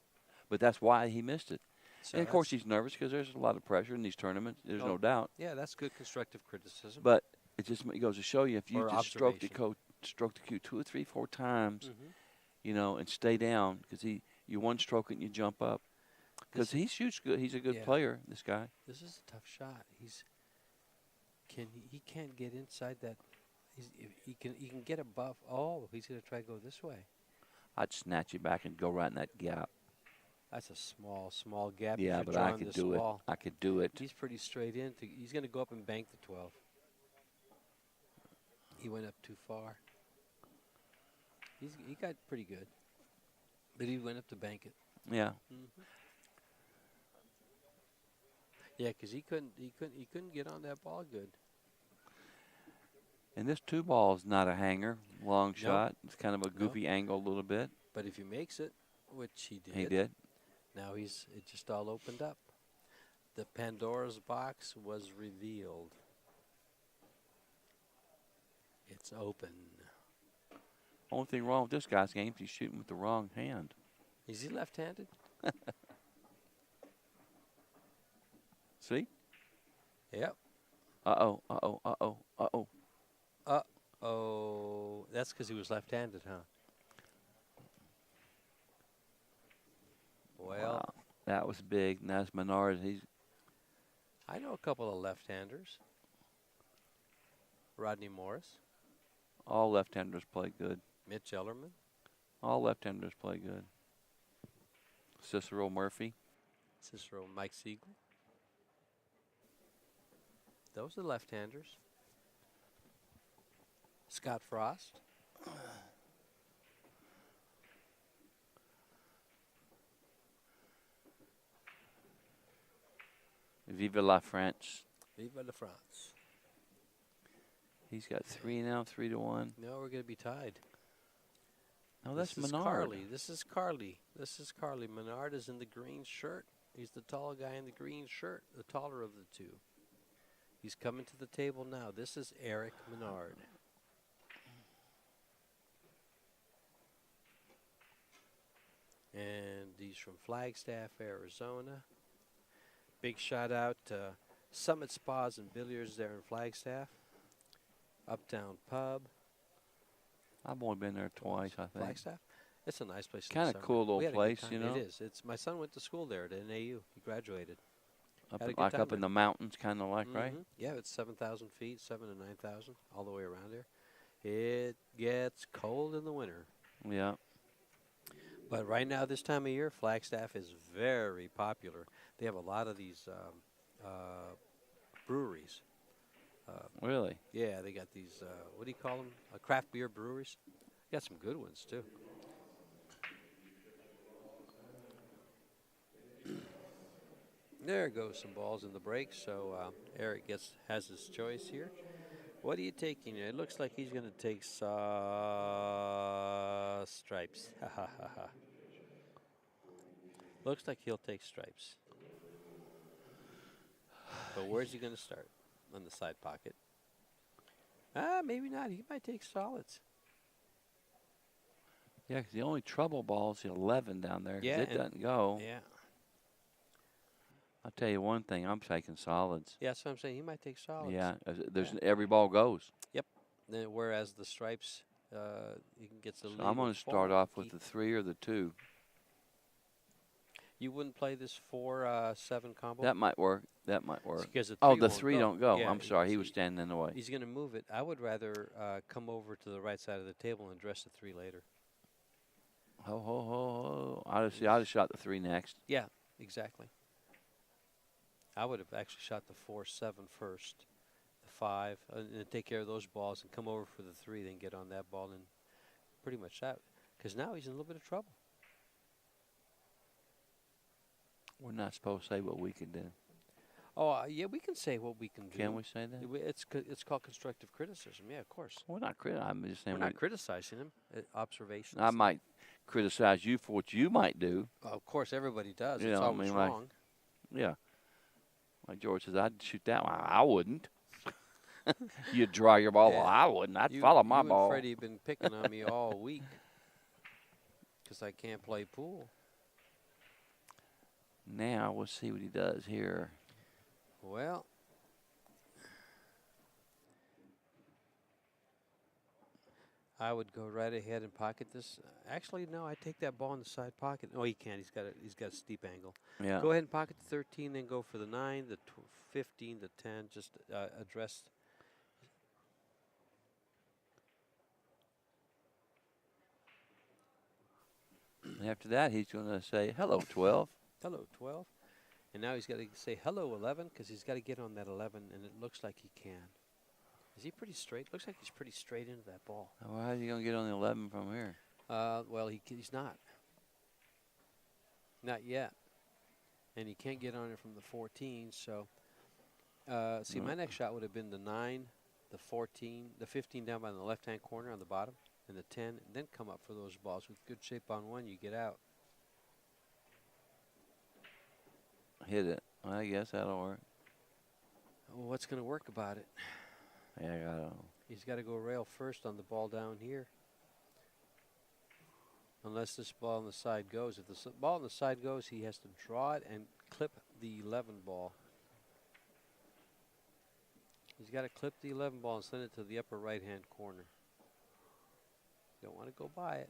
But that's why he missed it.
So
And, of course,
that's-
he's nervous because there's a lot of pressure in these tournaments. There's
Oh,
no doubt.
Yeah, that's good constructive criticism.
But it just goes to show you if you
Or
just stroke the
observation.
cue 2 or 3, 4 times,
Mhm.
you know, and stay down because you one stroke it and you jump up. Because
This
he shoots good. He's a good
yeah.
player, this guy.
This is a tough shot. He can't get inside that. He can get above. Oh, he's gonna try to go this way.
I'd snatch it back and go right in that gap.
That's a small gap.
Yeah,
if
but
you're
I
drawing
could
this
do it.
ball.
I could do it.
He's pretty straight in. He's gonna go up and bank the 12. He went up too far. He got pretty good, but he went up to bank it.
Yeah.
Yeah, because he couldn't get on that ball good.
And this 2 ball is not a hanger, long
No.
shot. It's kind of a goofy angle a little bit.
But if he makes it, which he did,
He did.
now it just all opened up. The Pandora's box was revealed. It's open.
Only thing wrong with this guy's game is he's shooting with the wrong hand.
Is he left-handed?
See?
Yep.
Uh-oh, uh-oh, uh-oh, uh-oh.
Oh, that's because he was left-handed, huh? Well,
Wow. That was big. And that's Menard.
I know a couple of left-handers. Rodney Morris,
All left-handers play good.
Mitch Ellerman,
All left-handers play good. Cicero Murphy.
Cicero, Mike Siegel. Those are left-handers. Scott Frost.
Vive la France.
Viva la France.
He's got 3 now, 3-1.
No, we're going to be tied.
No, that's
This is
Menard.
Carly. This is Carly. This is Carly. Menard is in the green shirt. He's the tall guy in the green shirt, the taller of the two. He's coming to the table now. This is Eric Menard. And he's from Flagstaff, Arizona. Big shout out to Summit Spas and Billiards there in Flagstaff. Uptown Pub.
I've only been there twice, I think.
Flagstaff? It's a nice place. in the
Kinda
summer.
cool little
We had a good
place,
time.
you know?
It is. It's my son went to school there at NAU. He graduated.
Up
Had a
in,
good
like
time
up in
there.
the mountains, kind of like, right?
Mhm. Yeah, it's 7,000 feet, 7 to 9,000, all the way around there. It gets cold in the winter.
Yeah.
But right now, this time of year, Flagstaff is very popular. They have a lot of these breweries.
Really?
Yeah, they got these, what do you call them? Craft beer breweries. Got some good ones, too. There goes some balls in the break, so Eric has his choice here. What are you taking? It looks like he's going to take stripes. Looks like he'll take stripes. But where's he going to start? On the side pocket. Maybe not. He might take solids.
Yeah, 'cause the only trouble ball is the 11 down there. 'Cause
Yeah,
it
and-
doesn't go.
Yeah.
I'll tell you one thing. I'm taking solids.
Yeah, that's what I'm saying. He might take solids.
Yeah, every ball goes.
Then, whereas the stripes, you can get the
So
lead.
I'm going
with
to start
4.
off with the 3 or the 2.
You wouldn't play this 4-7 combo?
That might work. That might work.
Because the
Oh,
3
the
won't
3 don't go.
Yeah,
I'm sorry. He
see,
was standing in the way.
He's going to move it. I would rather come over to the right side of the table and address the 3 later.
Ho, ho, ho, ho. I'd have shot the 3 next.
Yeah, exactly. I would have actually shot the 4-7 first, the 5, and then take care of those balls and come over for the 3, then get on that ball and pretty much that. Because now he's in a little bit of trouble.
We're not supposed to say what we can do.
Oh, yeah, we can say what we can do.
Can we say that?
It's called constructive criticism. Yeah, of course.
We're not critical. I'm just saying
We're not criticizing him. Observations.
I might criticize you for what you might do.
Of course, everybody does.
You
It's
know, I
always
mean, like-
wrong.
Yeah. Like George says, I'd shoot that one. I wouldn't. You'd draw your ball.
Yeah.
Well, I wouldn't. I'd
You,
follow my
you
ball.
and Freddie have been picking on me all week because I can't play pool.
Now we'll see what he does here.
Well, I would go right ahead and pocket this. Actually, no, I take that ball in the side pocket. Oh, he can't. He's got a steep angle.
Yeah.
Go ahead and pocket the 13, then go for the 9, the 15, the 10. Just address.
And after that, he's going to say, hello, 12.
Hello, 12. And now he's got to say hello, 11, because he's got to get on that 11, and it looks like he can. Is he pretty straight? Looks like he's pretty straight into that ball.
Well, how's he going to get on the 11 from here?
Well, he's not. Not yet. And he can't get on it from the 14, so. See, my next shot would have been the 9, the 14, the 15 down by the left-hand corner on the bottom, and the 10, and then come up for those balls. With good shape on one, you get out.
Hit it. Well, I guess that'll work.
Well, what's going to work about it?
Yeah, I got to.
He's got to go rail first on the ball down here. Unless this ball on the side goes. If the ball on the side goes, he has to draw it and clip the 11 ball. He's got to clip the 11 ball and send it to the upper right-hand corner. Don't want to go by it.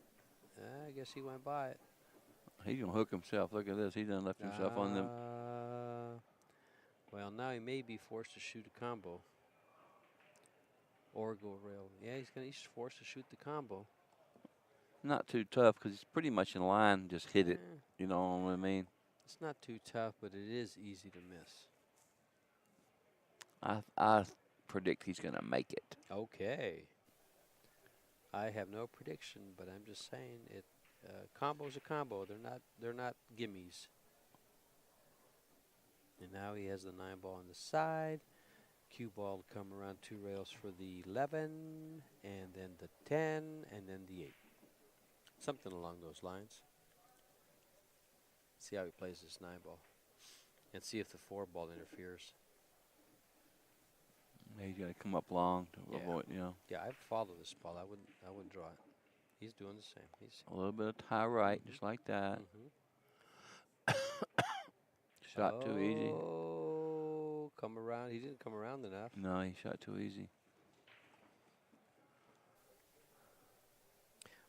I guess he went by it.
He's going to hook himself. Look at this. He done left himself on them.
Well, now he may be forced to shoot a combo. Or go rail. Yeah, he's forced to shoot the combo.
Not too tough because he's pretty much in line. Just hit it. You know what I mean?
It's not too tough, but it is easy to miss.
I predict he's going to make it.
Okay. I have no prediction, but I'm just saying it. Combo's a combo. They're not gimmies. And now he has the 9 ball on the side. Cue ball to come around 2 rails for the 11, and then the 10, and then the 8. Something along those lines. See how he plays this 9 ball, and see if the 4 ball interferes.
He's got to come up long to avoid, you know.
Yeah, I'd follow this ball. I wouldn't draw it. He's doing the same. He's
A little bit of tie right, just like that. Shot too easy.
Oh, come around. He didn't come around enough.
No, he shot too easy.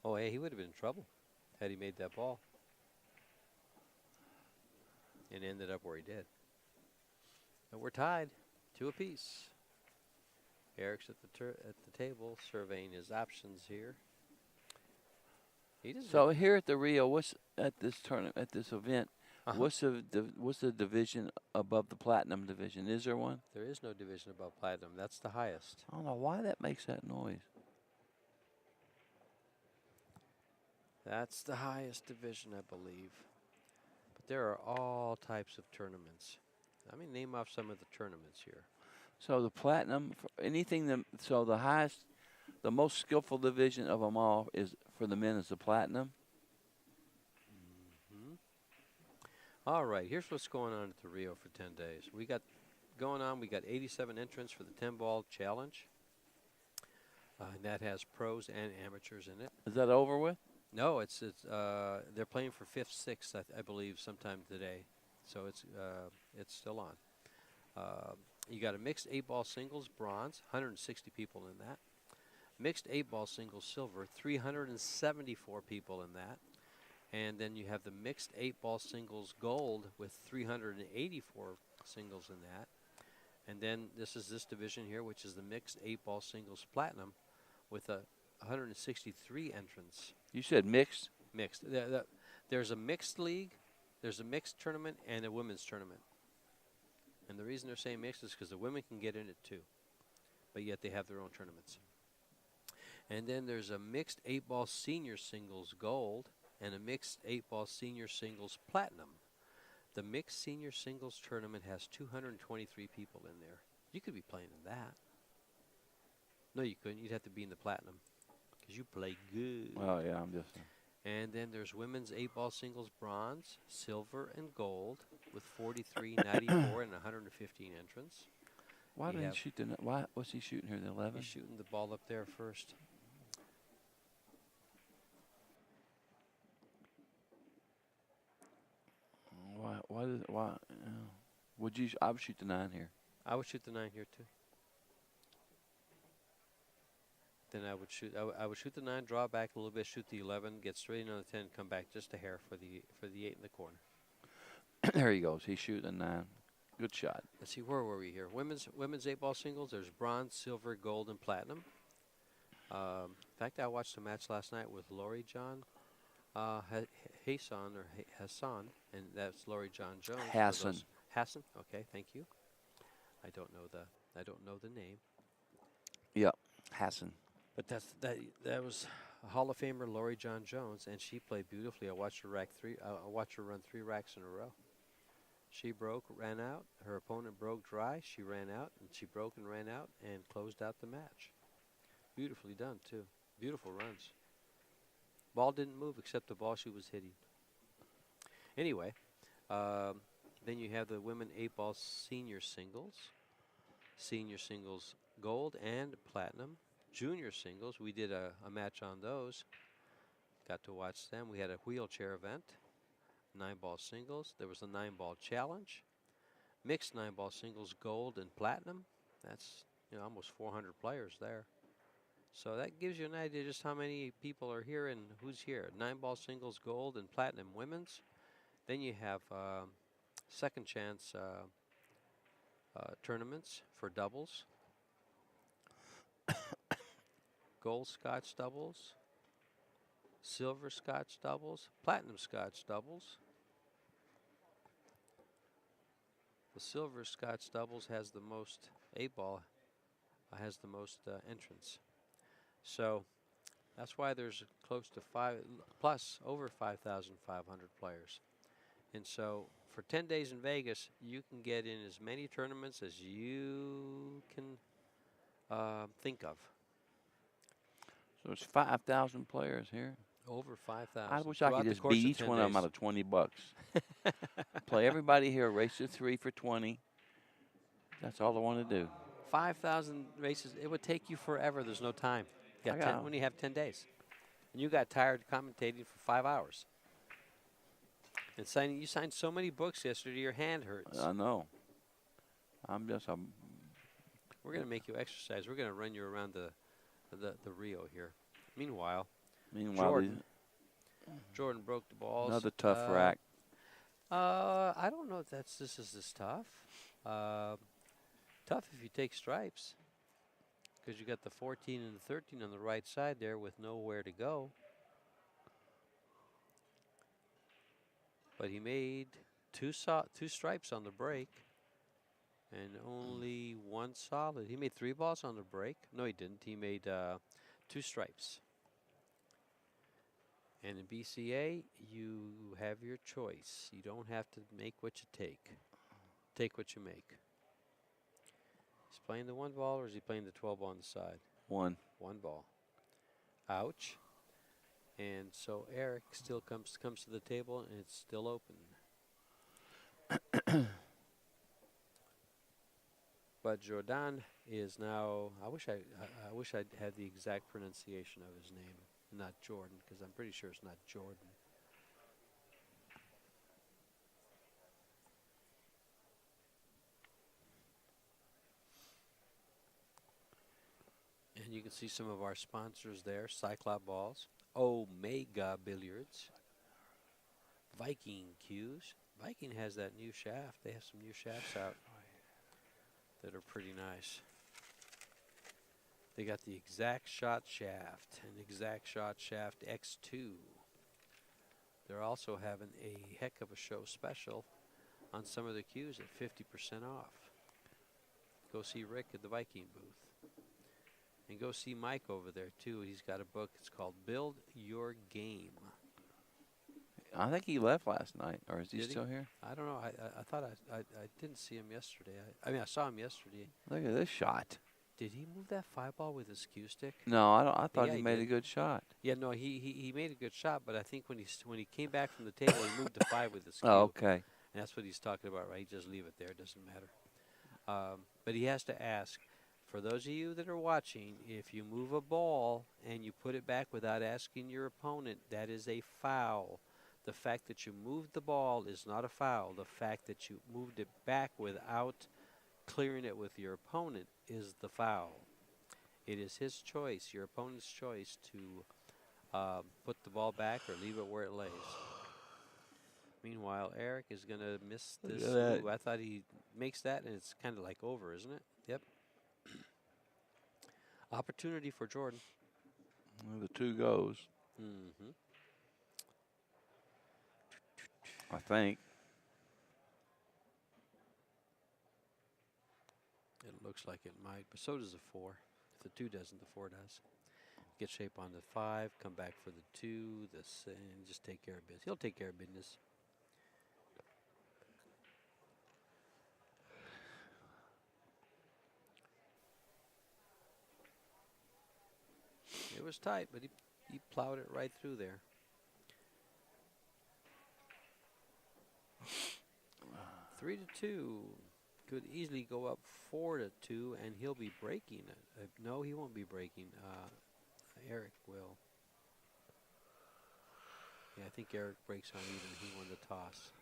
Oh, hey, he would have been in trouble had he made that ball. And ended up where he did. But we're tied, 2 apiece. Eric's at the table surveying his options here. He doesn't.
So here at the Rio, what's at this tournament, at this event?
Uh-huh.
What's the division above the platinum division? Is there one?
There is no division above platinum. That's the highest.
I don't know why that makes that noise.
That's the highest division, I believe. But there are all types of tournaments. Let me name off some of the tournaments here.
So the platinum, so the highest, the most skillful division of them all is for the men is the platinum.
All right, here's what's going on at the Rio for 10 days. We got 87 entrants for the 10-ball challenge. And that has pros and amateurs in it.
Is that over with?
No, it's they're playing for 5th, 6th, I believe, sometime today. So it's still on. You got a mixed 8-ball singles bronze, 160 people in that. Mixed 8-ball singles silver, 374 people in that. And then you have the mixed 8-ball singles gold with 384 singles in that. And then this is this division here, which is the mixed 8-ball singles platinum with 163 entrants.
You said mixed?
Mixed. There's a mixed league, there's a mixed tournament, and a women's tournament. And the reason they're saying mixed is because the women can get in it too, but yet they have their own tournaments. And then there's a mixed 8-ball senior singles gold and a mixed 8-ball senior singles platinum. The mixed senior singles tournament has 223 people in there. You could be playing in that. No, you couldn't. You'd have to be in the platinum because you play good.
Oh, yeah, I'm just...
And then there's women's 8-ball singles bronze, silver, and gold with 43, 94, and 115 entrants.
Why
You
didn't
have-
he shoot the? Why was he shooting here? The 11.
He's shooting the ball up there first.
Why? Why did? Why? Would you? I would shoot the 9 here.
I would shoot the 9 here too. Then I would shoot. I would shoot the 9, draw back a little bit, shoot the 11, get straight in on the 10, come back just a hair for the 8 in the corner.
There he goes. He's shooting a 9. Good shot.
Let's see, where were we here? Women's 8-ball singles. There's bronze, silver, gold, and platinum. In fact, I watched a match last night with Lori John Hassan, and that's Lori John Jones. for
Hassan.
those- Hassan. Okay, thank you. I don't know the name,
Yep. Hassan.
but that was a Hall of Famer Lori John Jones, and she played beautifully. I watched her run 3 racks in a row. She broke, ran out. Her opponent broke dry. She ran out, and she broke and ran out and closed out the match. Beautifully done, too. Beautiful runs. Ball didn't move except the ball she was hitting. Anyway, then you have the women 8-ball senior singles. Senior singles gold and platinum. Junior singles, we did a match on those. Got to watch them. We had a wheelchair event. 9-ball singles. There was a 9-ball challenge. Mixed 9-ball singles gold and platinum. That's almost 400 players there. So that gives you an idea just how many people are here and who's here. 9-ball singles gold and platinum women's. Then you have second chance tournaments for doubles. Gold Scotch doubles. Silver Scotch doubles. Platinum Scotch doubles. The silver Scotch doubles has the most 8-ball, has the most entrants. So that's why there's close to over 5,500 players. And so for 10 days in Vegas, you can get in as many tournaments as you can think of.
So there's 5,000 players here.
Over 5,000.
I wish I could just beat each one of them out of $20. Play everybody here, race to 3 for 20. That's all I want to do.
5,000 races. It would take you forever. There's no time. You got
I got
10, when you have 10 days. And you got tired commentating for 5 hours. And you signed so many books yesterday, your hand hurts.
I know.
We're going to make you exercise. We're going to run you around the Rio here. Meanwhile, Jordan broke the balls.
Another tough rack.
I don't know if this is this tough. Tough if you take stripes, because you got the 14 and the 13 on the right side there with nowhere to go. But he made two stripes on the break and only 1 solid. He made 3 balls on the break. No, he didn't. He made 2 stripes. And in BCA, you have your choice. You don't have to make what you take. Take what you make. He's playing the 1 ball, or is he playing the 12 ball on the side?
1.
1 ball. Ouch. And so Eric still comes to the table, and it's still open. But Jordan is now. I wish I had the exact pronunciation of his name, not Jordan, because I'm pretty sure it's not Jordan. And you can see some of our sponsors there: Cyclop balls, Omega Billiards, Viking cues. Viking has that new shaft. They have some new shafts out that are pretty nice. They got the Exact Shot shaft and Exact Shot shaft X2. They're also having a heck of a show special on some of the cues at 50% off. Go see Rick at the Viking booth. And go see Mike over there too. He's got a book. It's called Build Your Game.
I think he left last night, or is he
Did he?
still here?
I don't know. I thought I didn't see him yesterday. I mean, I saw him yesterday.
Look at this shot.
Did he move that 5-ball with his cue stick?
No, I don't. I thought
Yeah,
he
he
made a
did.
good shot.
Yeah, no, he made a good shot, but I think when he came back from the table, he moved the 5 with his cue.
Oh, okay.
And that's what he's talking about, right? He just leave it there. It doesn't matter. But he has to ask. For those of you that are watching, if you move a ball and you put it back without asking your opponent, that is a foul. The fact that you moved the ball is not a foul. The fact that you moved it back without clearing it with your opponent is the foul. It is his choice, your opponent's choice, to put the ball back or leave it where it lays. Meanwhile, Eric is going to miss this. Ooh, I thought he makes that, and it's kind of like over, isn't it? Yep. Opportunity for Jordan.
Well, the 2 goes.
Mm-hmm.
I think.
It looks like it might, but so does the 4. If the 2 doesn't, the 4 does. Get shape on the 5, come back for the 2, and just take care of business. He'll take care of business. It was tight, but he plowed it right through there. Three to 2. Could easily go up 4-2, and he'll be breaking it. No, he won't be breaking. Eric will. Yeah, I think Eric breaks on even. He won the toss.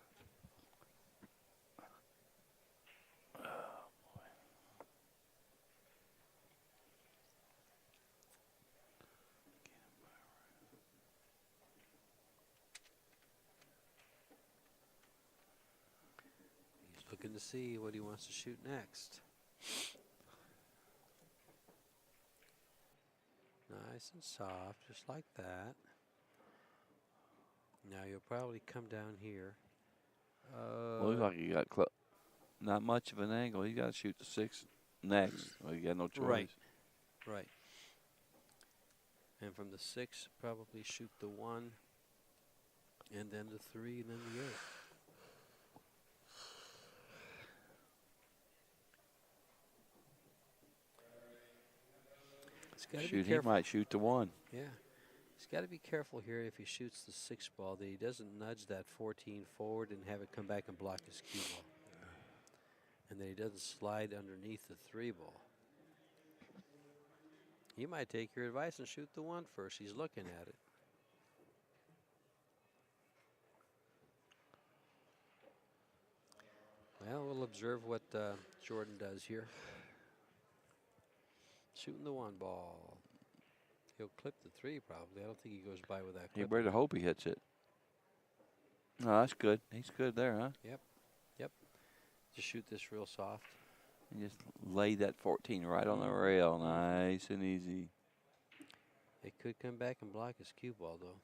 He's looking to see what he wants to shoot next. Nice and soft, just like that. Now you'll probably come down here.
Looks like you got not much of an angle. You got to shoot the 6 next. Well, you got no choice.
Right. And from the 6, probably shoot the 1, and then the 3, and then the 8.
Shoot, he might shoot the 1.
Yeah. He's got to be careful here if he shoots the 6 ball that he doesn't nudge that 14 forward and have it come back and block his cue ball. And that he doesn't slide underneath the 3 ball. He might take your advice and shoot the 1 first. He's looking at it. Well, we'll observe what Jordan does here. Shooting the 1 ball. He'll clip the 3 probably. I don't think he goes by with that.
You better hope he hits it. No, that's good. He's good there, huh?
Yep. Just shoot this real soft.
And just lay that 14 right on the rail. Nice and easy.
It could come back and block his cue ball, though.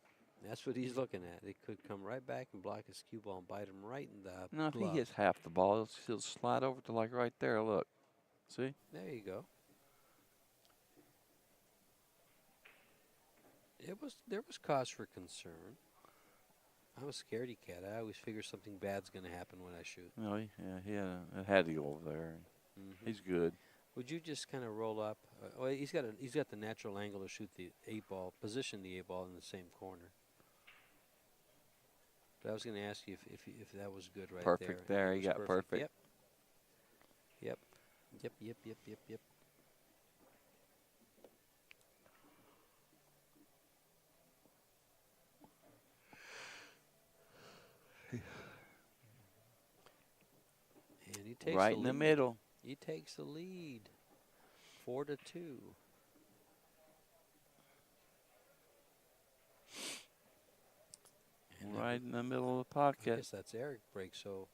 That's what he's looking at. It could come right back and block his cue ball and bite him right in the
No, if
glove.
he hits half the ball, he'll slide over to like right there. Look. See?
There you go. There was cause for concern. I'm a scaredy cat. I always figure something bad's going to happen when I shoot.
No, it had to go over there. He's good.
Would you just kind of roll up? Well, he's got the natural angle to shoot the 8 ball, position the 8 ball in the same corner. But I was going to ask you if that was good right there.
Perfect there. He got perfect.
Yep. And he takes
right in the middle.
He takes the lead, 4-2. And
right in the middle of the pocket.
I guess that's Eric breaks. So,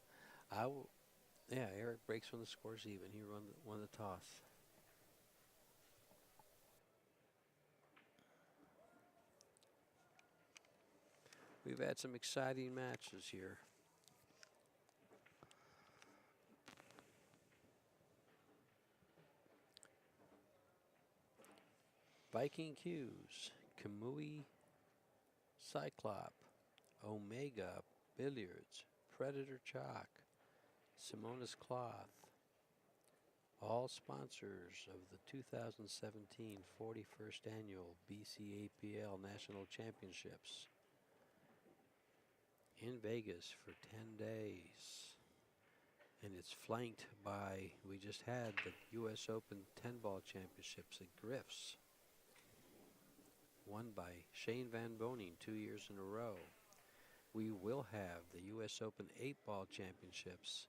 Eric breaks when the score's even. He won the toss. We've had some exciting matches here. Viking cues, Kamui, Cyclop, Omega, Billirds, Predator Chalk, Simonis Cloth, all sponsors of the 2017 41st Annual BCAPL National Championships in Vegas for 10 days. And it's flanked by, we just had the U.S. Open 10-ball championships at Griff's, won by Shane Van Boning 2 years in a row. We will have the U.S. Open 8-ball championships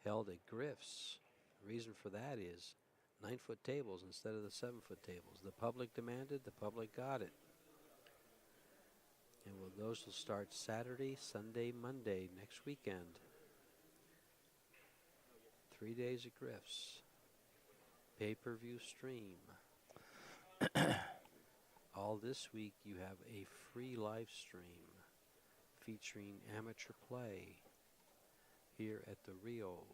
held at Griff's. The reason for that is 9-foot tables instead of the 7-foot tables. The public demanded, the public got it. And those will start Saturday, Sunday, Monday, next weekend. 3 days at Griff's. Pay-per-view stream. All this week you have a free live stream featuring amateur play here at the Rio.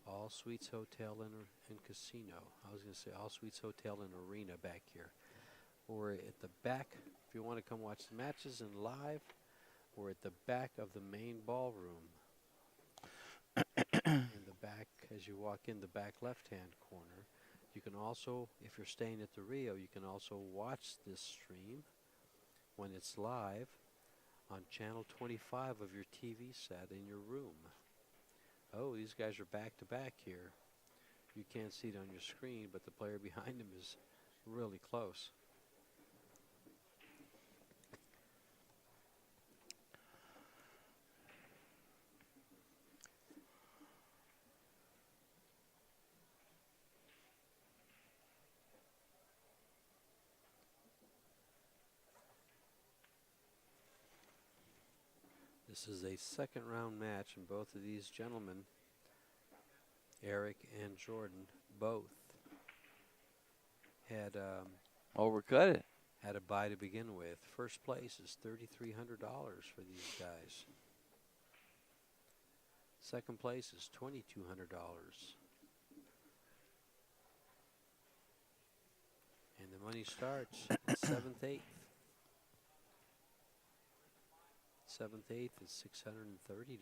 All Suites Hotel and Casino. I was going to say All Suites Hotel and Arena back here. Or at the back, if you want to come watch the matches in live, or at the back of the main ballroom. In the back, as you walk in the back left-hand corner. You can also, if you're staying at the Rio, you can also watch this stream when it's live on channel 25 of your TV set in your room. Oh, these guys are back to back here. You can't see it on your screen, but the player behind them is really close. This is a second round match, and both of these gentlemen, Eric and Jordan, both had
Overcut it.
had a bye to begin with. First place is $3,300 for these guys. Second place is $2,200. And the money starts at 7th, 8th. 7th, 8th is $630.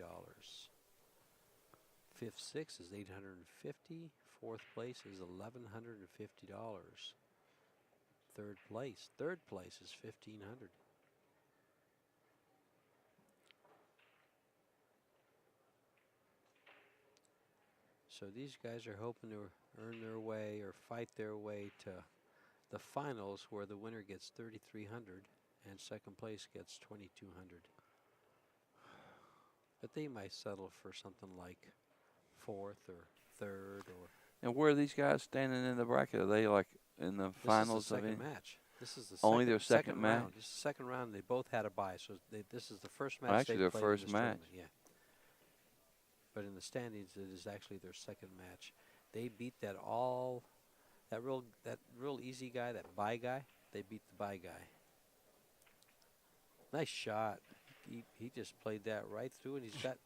5th, 6th is $850. 4th place is $1,150. Third place is $1,500. So these guys are hoping to earn their way or fight their way to the finals, where the winner gets $3,300 and second place gets $2,200. But they might settle for something like 4th or 3rd or.
And where are these guys standing in the bracket? Are they like in the finals?
This is the second
of any?
match. This is the
Only their second
round.
match?
This is the second round. They both had a bye, so this is the first match
Actually,
they
their
played
first
in this
match.
tournament. Yeah. But in the standings, it is actually their second match. They beat that real easy guy, that bye guy. They beat the bye guy. Nice shot. He just played that right through, and he's got.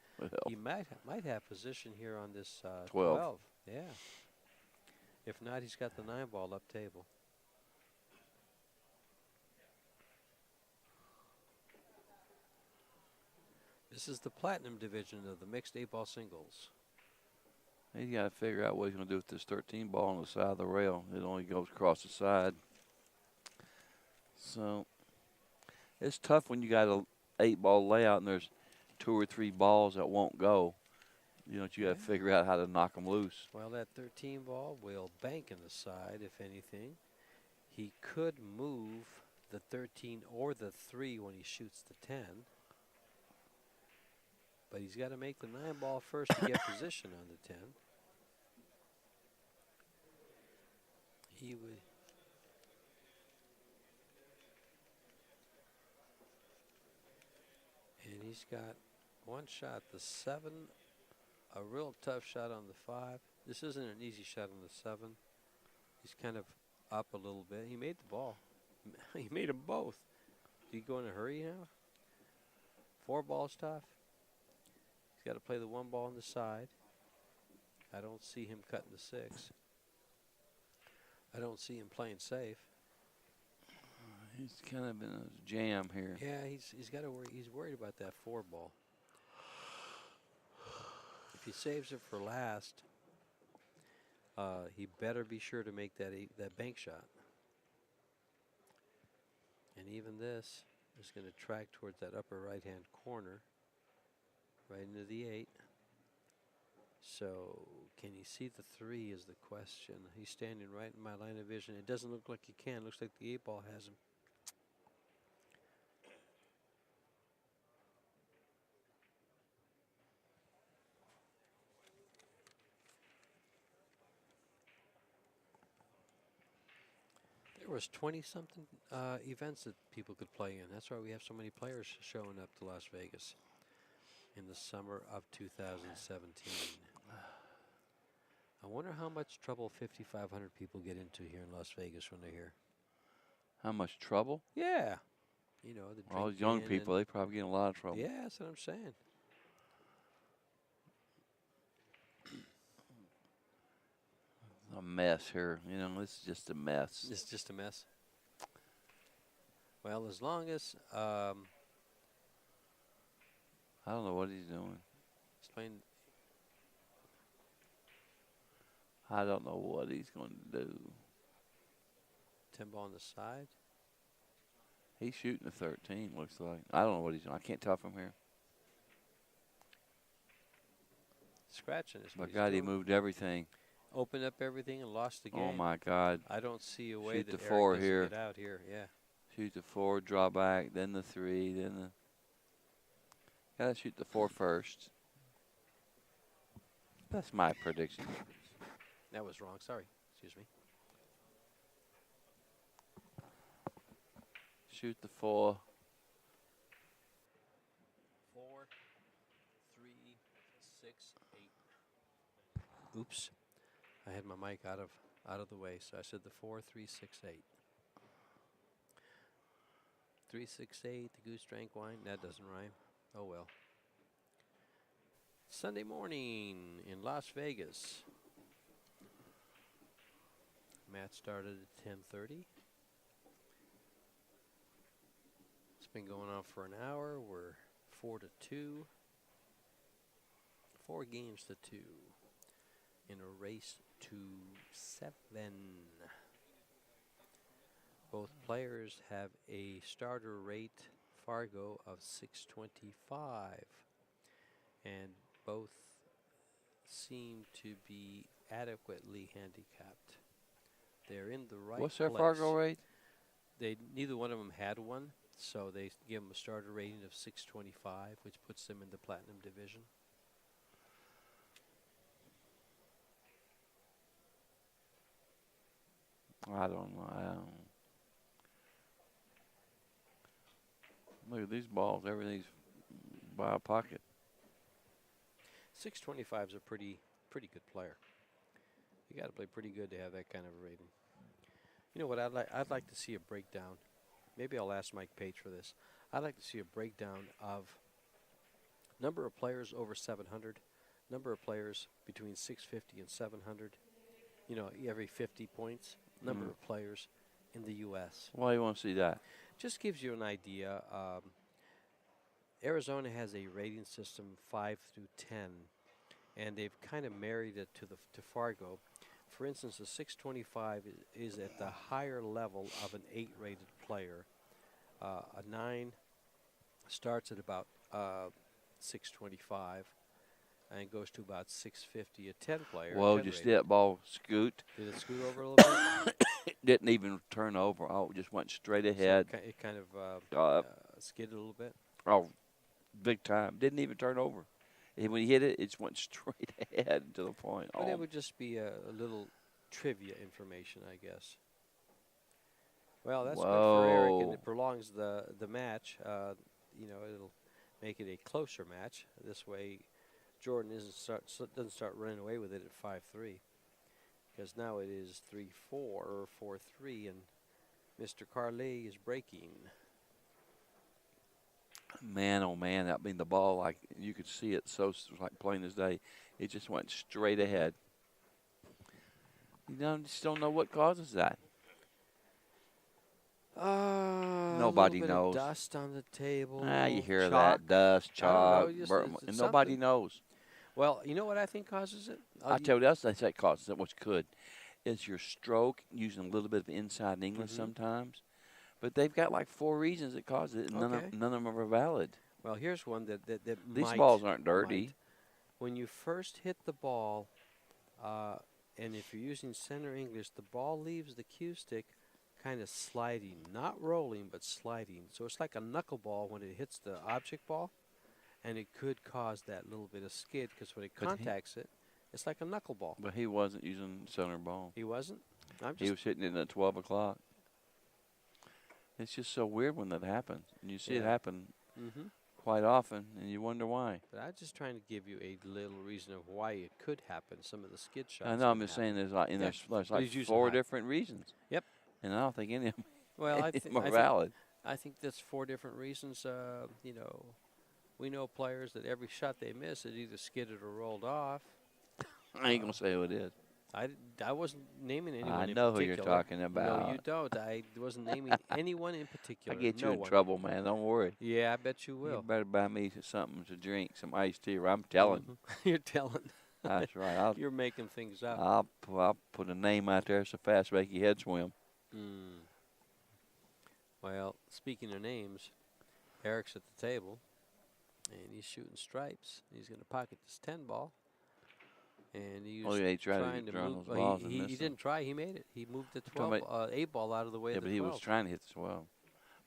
He might have position here on this 12. Yeah. If not, he's got the 9-ball up table. This is the platinum division of the mixed 8-ball singles.
He's got to figure out what he's going to do with this 13 ball on the side of the rail. It only goes across the side. So it's tough when you got a 8-ball layout and there's 2 or 3 balls that won't go. You know, you got to figure out how to knock them loose.
Well, that 13 ball will bank in the side, if anything. He could move the 13 or the 3 when he shoots the 10. But he's got to make the 9-ball first to get position on the 10. He would. And he's got one shot, the 7, a real tough shot on the 5. This isn't an easy shot on the 7. He's kind of up a little bit. He made the ball. He made them both. Do you go in a hurry now? 4 balls tough. He's got to play the 1 ball on the side. I don't see him cutting the 6. I don't see him playing safe.
He's kind of in a jam here.
Yeah, he's got to worry. He's worried about that 4 ball. If he saves it for last, he better be sure to make that bank shot. And even this is going to track towards that upper right-hand corner, right into the 8. So, can he see the 3 is the question. He's standing right in my line of vision. It doesn't look like he can. Looks like the 8 ball has him. There was 20-something events that people could play in. That's why we have so many players showing up to Las Vegas in the summer of 2017. I wonder how much trouble 5,500 people get into here in Las Vegas when they're here.
How much trouble?
Yeah. You know, the
All those young people, they probably get in a lot of trouble.
Yeah, that's what I'm saying.
A mess here. You know, this is just a mess.
It's just a mess. Well, as long as
I don't know what he's doing.
explain.
I don't know what he's going to do.
10 ball on the side.
He's shooting a 13, looks like. I don't know what he's doing. I can't tell from here.
Scratching is
My
what he's
God, he
doing.
moved everything.
Opened up everything and lost the game.
Oh, my God.
I don't see a way
Shoot
that
the
Eric
4
doesn't
here.
get out here. Yeah.
Shoot the 4, draw back, then the 3, then the... Gotta shoot the 4 first. That's my prediction.
That was wrong. Sorry. Excuse me.
Shoot the 4.
4, 3, 6, 8. Oops. I had my mic out of the way, so I said the 4, 3, 6, 8. 3, 6, 8. The goose drank wine. That doesn't rhyme. Oh well. Sunday morning in Las Vegas. Match started at 10:30. It's been going on for an hour. We're 4-2. 4 games to 2 in a race to 7. Both players have a starter rate, Fargo, of 625. And both seem to be adequately handicapped. They're in the right
What's their
place.
Fargo rate?
Neither one of them had one, so they give them a starter rating of 625, which puts them in the Platinum Division.
I don't know. Look at these balls. Everything's by a pocket.
625 is a pretty good player. You got to play pretty good to have that kind of a rating. You know what I'd like to see a breakdown. Maybe I'll ask Mike Page for this. I'd like to see a breakdown of number of players over 700, number of players between 650 and 700. You know, every 50 points, number of players in the U.S.
Why do you want to see that?
Just gives you an idea. Arizona has a rating system 5 through 10, and they've kind of married it to Fargo. For instance, a 625 is at the higher level of an 8-rated player. A 9 starts at about 625 and goes to about 650. A 10 player.
Whoa,
10
just
rated.
that ball scoot.
Did it scoot over a little bit?
It didn't even turn over. Oh, it just went straight ahead.
So it kind of skidded a little bit.
Oh, big time. Didn't even turn over. And when he hit it, it just went straight ahead to the point.
But it would just be a little trivia information, I guess. Well, that's good for Eric, and it prolongs the match. You know, it'll make it a closer match. This way, Jordan doesn't start running away with it at 5-3, because now it is 3-4 or 4-3, and Mr. Carlet is breaking.
Man, oh man, that mean the ball, like you could see it so like plain as day. It just went straight ahead. You just don't know what causes that. Nobody
a little bit
knows.
Of dust on the table.
You hear
chalk.
that dust, chalk,
It's
and nobody
something.
knows.
Well, you know what I think causes it?
I tell you what else they say causes it, which could, is your stroke, using a little bit of inside English sometimes. But they've got like 4 reasons that cause it, and none of them are valid.
Well, here's one that
These balls aren't dirty.
might. When you first hit the ball, and if you're using center English, the ball leaves the cue stick kind of sliding, not rolling, but sliding. So it's like a knuckleball when it hits the object ball, and it could cause that little bit of skid because when it
But
contacts it, it's like a knuckleball.
But he wasn't using center ball.
He wasn't?
He was hitting it at 12 o'clock. It's just so weird when that happens. And you see it happen quite often, and you wonder why.
But I'm just trying to give you a little reason of why it could happen. Some of the skid shots.
I know. I'm just saying there's like, there's like
he's using
4
high.
different reasons.
Yep.
And I don't think any of them
Well, I
are valid.
I think that's 4 different reasons. You know, we know players that every shot they miss is either skidded or rolled off.
I ain't going to say who it is.
I wasn't naming anyone
I
in
know who
particular.
you're talking about.
No, you don't. I wasn't naming anyone in particular.
I get you
no
in
one.
trouble, man. Don't worry.
Yeah, I bet you will.
You better buy me something to drink, some iced tea, or I'm telling.
You're telling.
That's right.
You're making things up.
I'll put a name out there so fast make your head swim.
Well, speaking of names, Eric's at the table, and he's shooting stripes. He's going to pocket this 10 ball. And he was
he tried
trying to
draw
move.
those balls and
He
missed them.
didn't try. He made it. He moved the
talking
8 ball out of the way
Yeah,
of
but
the
he
12.
was trying to hit as well.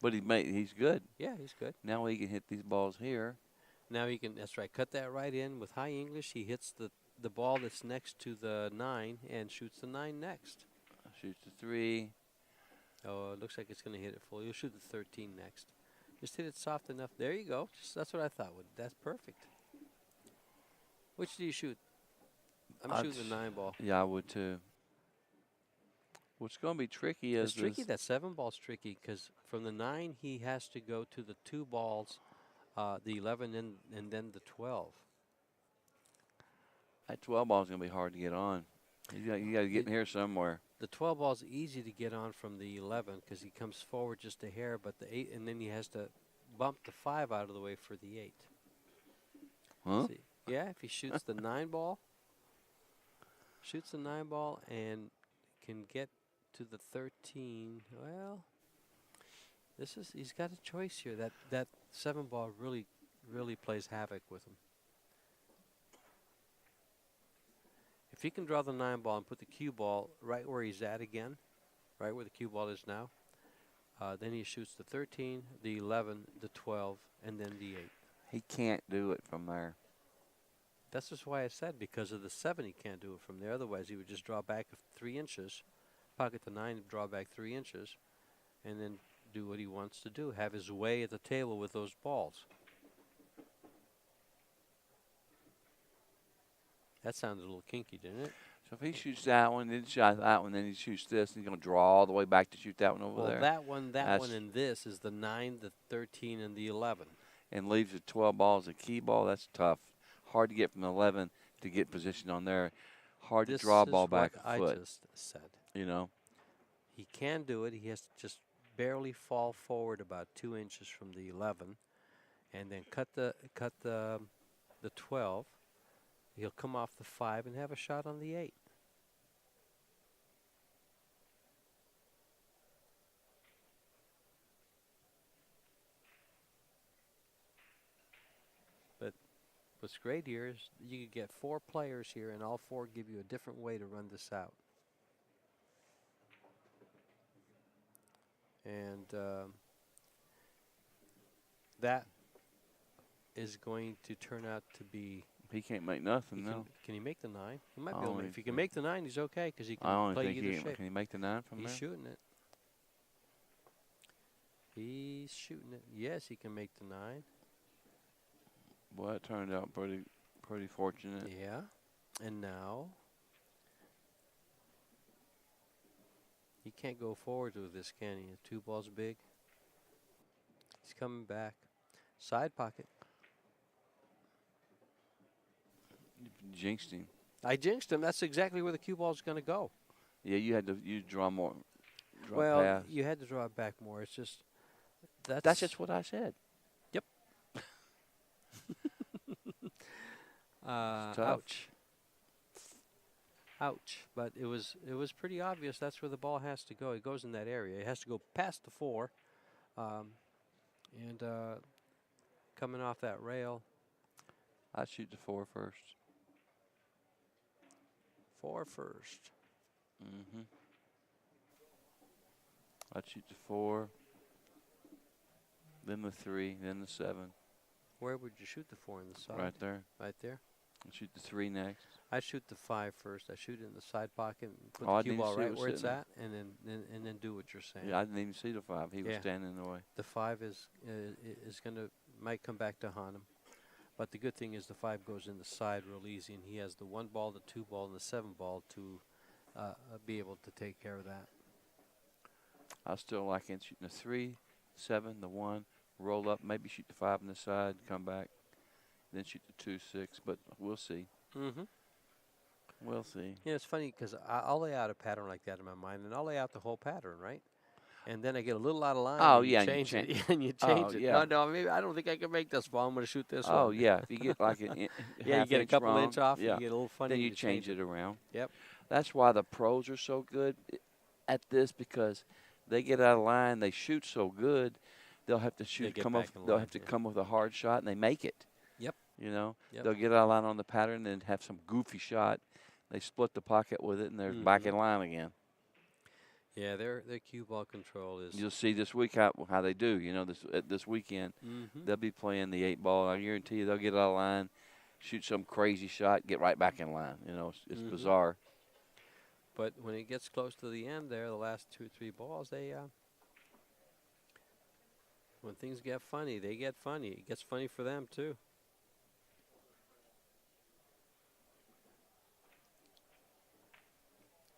But he's good.
Yeah, he's good.
Now he can hit these balls here.
Now he can, that's right, cut that right in with high English. He hits the ball that's next to the 9 and shoots the 9 next.
Shoots the 3.
Oh, it looks like it's going to hit it full. He'll shoot the 13 next. Just hit it soft enough. There you go. That's what I thought. That's perfect. Which do you shoot? I'm shooting the 9 ball.
Yeah, I would too. What's going to be tricky is
It's tricky. That 7 ball's tricky because from the 9 he has to go to the 2 balls, the 11 and then the 12.
That 12 ball is going to be hard to get on. You got to get in here somewhere.
The 12 ball's easy to get on from the 11 because he comes forward just a hair, but the 8, and then he has to bump the 5 out of the way for the 8.
Huh?
See? Yeah, if he shoots the 9 ball, and can get to the 13, well, he's got a choice here. That 7 ball really plays havoc with him. If he can draw the 9 ball and put the cue ball right where he's at again, right where the cue ball is now, then he shoots the 13, the 11, the 12, and then the 8.
He can't do it from there.
That's just why I said because of the 7 he can't do it from there. Otherwise he would just draw back 3 inches, pocket the 9 and draw back 3 inches, and then do what he wants to do, have his way at the table with those balls. That sounded a little kinky, didn't it?
So if he shoots that one, then shot that one, then he shoots this, he's going to draw all the way back to shoot that one over there.
Well, that one, and this is the 9, the 13, and the 11.
And leaves the 12 ball as a key ball. That's tough. Hard to get from 11 to get position on there. Hard to draw a ball back a foot.
I just said.
You know?
He can do it. He has to just barely fall forward about 2 inches from the 11, and then cut the 12. He'll come off the 5 and have a shot on the 8. But what's great here is you could get 4 players here, and all 4 give you a different way to run this out. And that is going to turn out to be.
He can't make nothing now.
Can he make the 9? He might be able to. If he can make the 9, he's okay because he
I
can
only
play
think
either shape.
Can he make the 9 from
He's
there?
shooting it. He's shooting it. Yes, he can make the 9.
Well, that turned out pretty fortunate.
Yeah. And now he can't go forward with this, can he? 2 balls big. He's coming back. Side pocket.
Jinxed him.
I jinxed him. That's exactly where the cue ball is going to go.
Yeah, you draw more.
Well,
pass.
you had to draw it back more. It's just
That's just what I said.
Yep. Ouch. Ouch. But it was pretty obvious that's where the ball has to go. It goes in that area. It has to go past the 4. And coming off that rail.
I'd shoot the 4 first.
4 first.
Mm-hmm. I'd shoot the 4, then the 3, then the 7.
Where would you shoot the 4 in the side?
Right there.
Right there?
I'd shoot the 3 next.
I shoot the 5 first. I shoot it in the side pocket and put
I
the cue
didn't
ball
see it
right
was
where it's
sitting
at, and then do what you're saying.
Yeah, I didn't even see the 5. He was
Yeah.
standing in the way.
The 5 is gonna might come back to haunt him, but the good thing is the 5 goes in the side real easy, and he has the 1 ball, the 2 ball, and the 7 ball to be able to take care of that.
I still like it shooting the 3, 7, the 1, roll up, maybe shoot the 5 on the side, come back, then shoot the 2, 6. But we'll see.
Mm-hmm.
We'll see.
Yeah, it's funny because I'll lay out a pattern like that in my mind, and I'll lay out the whole pattern, right? And then I get a little out of line.
Oh,
and
yeah,
you
and
change
you
it. And you change it.
yeah.
No, maybe I don't think I can make this ball. I'm going to shoot this one.
Oh, yeah. If you get like
yeah, you
half
get a
inch
couple
wrong,
inch off.
yeah.
You get a little funny.
Then
and
you change it around.
Yep.
That's why the pros are so good at this, because they get out of line. They shoot so good, they'll have to shoot.
get
Come
back
up.
in
They'll
line,
have to
yeah.
come with a hard shot, and they make it.
Yep.
You know,
Yep.
they'll get out of line on the pattern and have some goofy shot. They split the pocket with it, and they're back in line again.
Yeah, their cue ball control is.
You'll see this week how they do. You know, this weekend they'll be playing the 8 ball. I guarantee you they'll get out of line, shoot some crazy shot, get right back in line. You know, it's bizarre.
But when it gets close to the end there, the last 2 or 3 balls, when things get funny, they get funny. It gets funny for them too.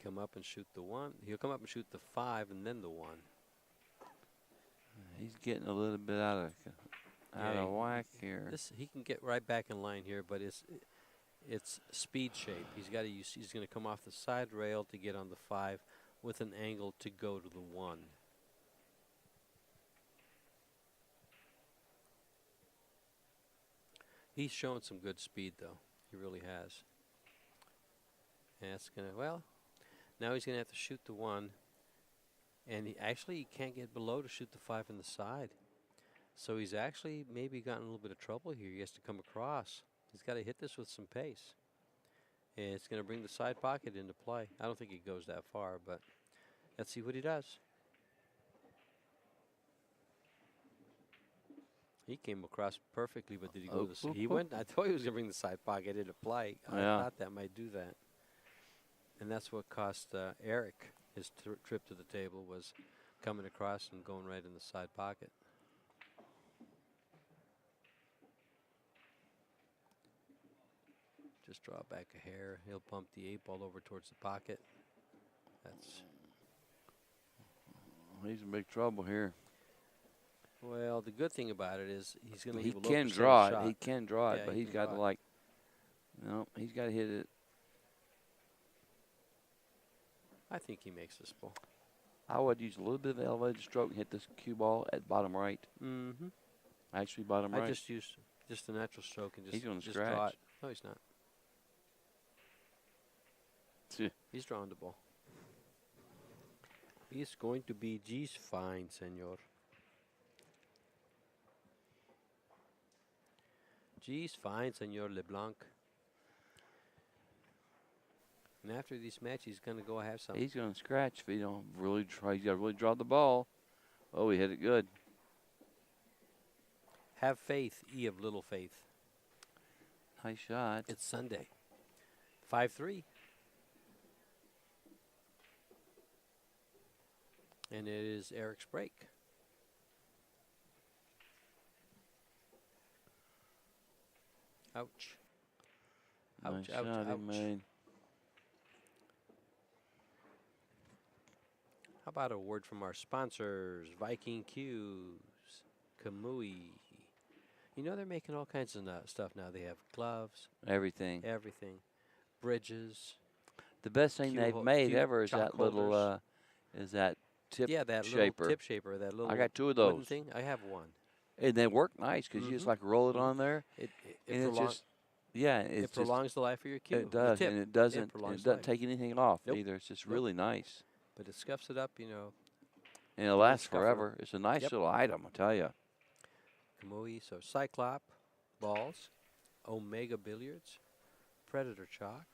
Come up and shoot the 1. He'll come up and shoot the 5 and then the 1.
He's getting a little bit out of whack here.
He can get right back in line here, but it's speed shape. He's got to use. He's going to come off the side rail to get on the 5 with an angle to go to the 1. He's showing some good speed, though. He really has. And that's going to, well, now he's going to have to shoot the 1. And he can't get below to shoot the 5 in the side. So he's actually maybe gotten a little bit of trouble here. He has to come across. He's got to hit this with some pace. And it's going to bring the side pocket into play. I don't think he goes that far, but let's see what he does. He came across perfectly, but did he go to the he went. I thought he was going to bring the side pocket into play. I thought that might do that. And that's what cost Eric his trip to the table, was coming across and going right in the side pocket. Just draw back a hair. He'll bump the 8 ball over towards the pocket.
He's in big trouble here.
Well, the good thing about it is he's going to
He
leave a low
can
percentage
draw it.
shot.
He can draw it,
Yeah,
but
he
he's
can
got to
draw it.
he's got to hit it.
I think he makes this ball.
I would use a little bit of elevated stroke and hit this cue ball at bottom right.
Mm-hmm.
Actually, bottom right.
I just used a natural stroke and
He's gonna
just
scratch.
draw it. No, he's not. He's drawing the ball. He's going to be just fine, senor. Just fine, senor LeBlanc. And after this match, he's going to go have some.
He's going to scratch if he don't really try. He's got to really draw the ball. Oh, he hit it good.
Have faith, ye of little faith.
Nice shot.
It's Sunday. 5-3. And it is Eric's break. Ouch. Ouch,
Nice
ouch,
shot he
ouch.
made.
How about a word from our sponsors, Viking Cues, Kamui. You know they're making all kinds of stuff now. They have gloves,
Everything.
everything, bridges.
The best thing
Cue
they've
hol-
made
cue
ever is
chalk
that little,
holders.
is that tip
Yeah, that
shaper.
little tip shaper, that little
I got 2 of
wooden
those.
thing. I have one.
And they work nice because you just like roll it on there.
It
And it
prolongs.
just, yeah,
It
it's just,
prolongs the life of your cue.
it
the
does.
tip.
And it doesn't,
prolongs
doesn't
life.
take anything off
Nope.
either. It's just
Nope.
really nice.
But it scuffs it up, you know.
And it lasts
scuff it up.
forever. It's a nice
Yep.
little item, I tell you.
Kamui. So Cyclop balls, Omega Billiards, Predator Chalk,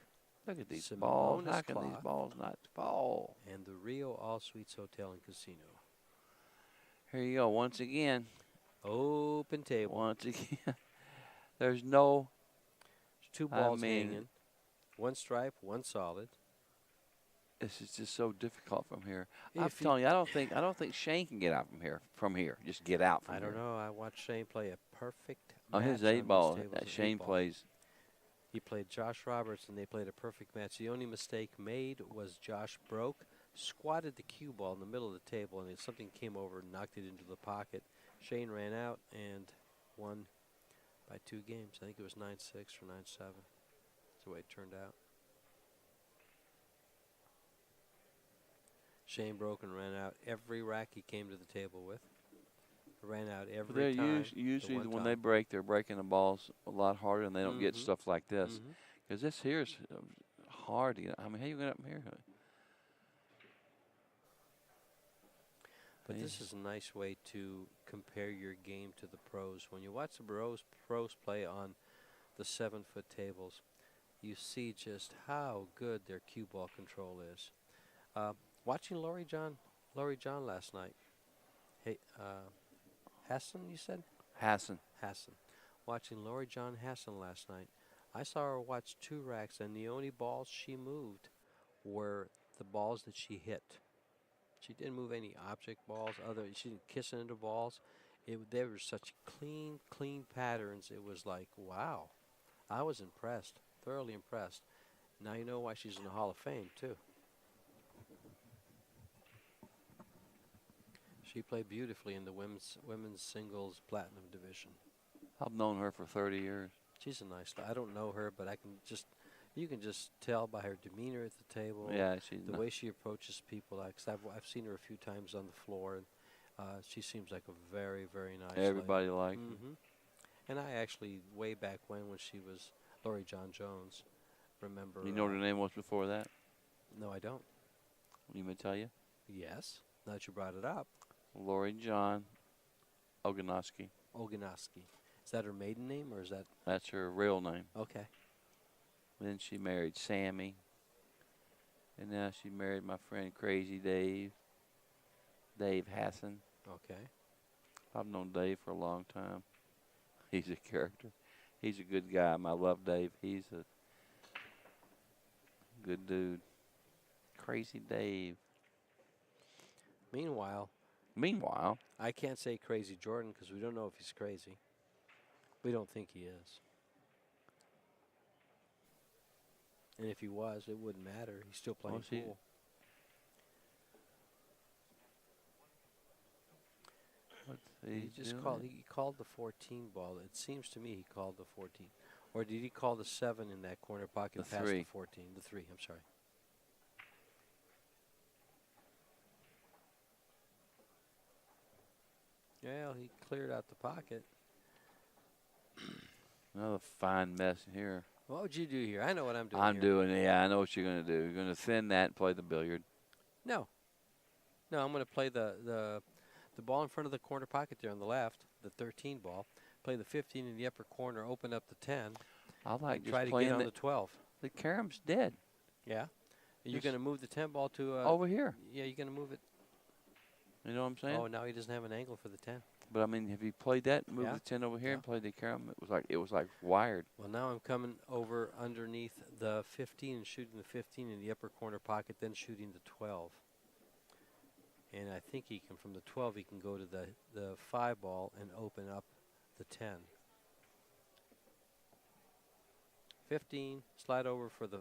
Look at these
Simonis
balls. How can these
cloth.
balls not fall?
And the Rio All Suites Hotel and Casino.
Here you go. Once again.
Open table.
Once again. There's no.
Two
I
balls
mean,
hanging. One stripe, one solid.
This is just so difficult from here. I'm
If you-
telling you, I don't think Shane can get out from here. From here, just get out from
I
here.
don't know. I watched Shane play a perfect
On
match
his
on
8
these
ball,
tables, an
Shane
8-ball.
plays.
He played Josh Roberts, and they played a perfect match. The only mistake made was Josh broke, squatted the cue ball in the middle of the table, and something came over and knocked it into the pocket. Shane ran out and won by 2 games. I think it was 9-6 or 9-7. That's the way it turned out. Shane broke and ran out every rack he came to the table with. Ran out every time.
Usually
one
when they break, they're breaking the balls a lot harder, and they don't get
Mhm.
stuff like this.
Mhm.
Because this here is hard to get. I mean, how you get up from here?
But this is a nice way to compare your game to the pros. When you watch the pros play on the 7-foot tables, you see just how good their cue ball control is. Watching Laurie John last night. Hey, Hassan, you said?
Hassan.
Watching Laurie John Hassan last night. I saw her watch 2 racks, and the only balls she moved were the balls that she hit. She didn't move any object balls. She didn't kiss into balls. They were such clean patterns. It was like, wow. I was impressed, thoroughly impressed. Now you know why she's in the Hall of Fame, too. She played beautifully in the women's singles platinum division.
I've known her for 30 years.
She's a nice. I don't know her, but you can just tell by her demeanor at the table.
Yeah, she's
the way she approaches people. I've seen her a few times on the floor, and she seems like a very, very nice
everybody
lady.
liked her.
And I actually, way back when she was Laurie John Jones, remember.
You know what her name was before that?
No, I don't.
You may tell you?
Yes, now that you brought it up.
Laurie John Oganoski.
Is that her maiden name, or is that?
That's her real name.
Okay.
Then she married Sammy. And now she married my friend Crazy Dave Hassan.
Okay.
I've known Dave for a long time. He's a character. He's a good guy. I love Dave. He's a good dude. Crazy Dave.
Meanwhile, I can't say Crazy Jordan because we don't know if he's crazy. We don't think he is. And if he was, it wouldn't matter. He's still playing pool. He called the 14 ball. It seems to me he called the 14. Or did he call the 7 in that corner pocket
The
past
3.
the 14? The 3, I'm sorry. Well, he cleared out the pocket.
Another fine mess here.
What would you do here? I know what I'm doing
Yeah, I know what you're going to do. You're going to thin that and play the billiard.
No, I'm going to play the ball in front of the corner pocket there on the left, the 13 ball. Play the 15 in the upper corner, open up the 10.
I like just
try to
playing
get on the 12.
The carom's dead.
Yeah. You're going to move the 10 ball to
over here.
Yeah, you're going to move it.
You know what I'm saying?
Oh, now he doesn't have an angle for the 10.
But I mean, have you played that? Move the 10 over here and played the carom. It was like wired.
Well, now I'm coming over underneath the 15 and shooting the 15 in the upper corner pocket, then shooting the 12. And I think he can, from the 12, he can go to the 5 ball and open up the 10. 15, slide over for the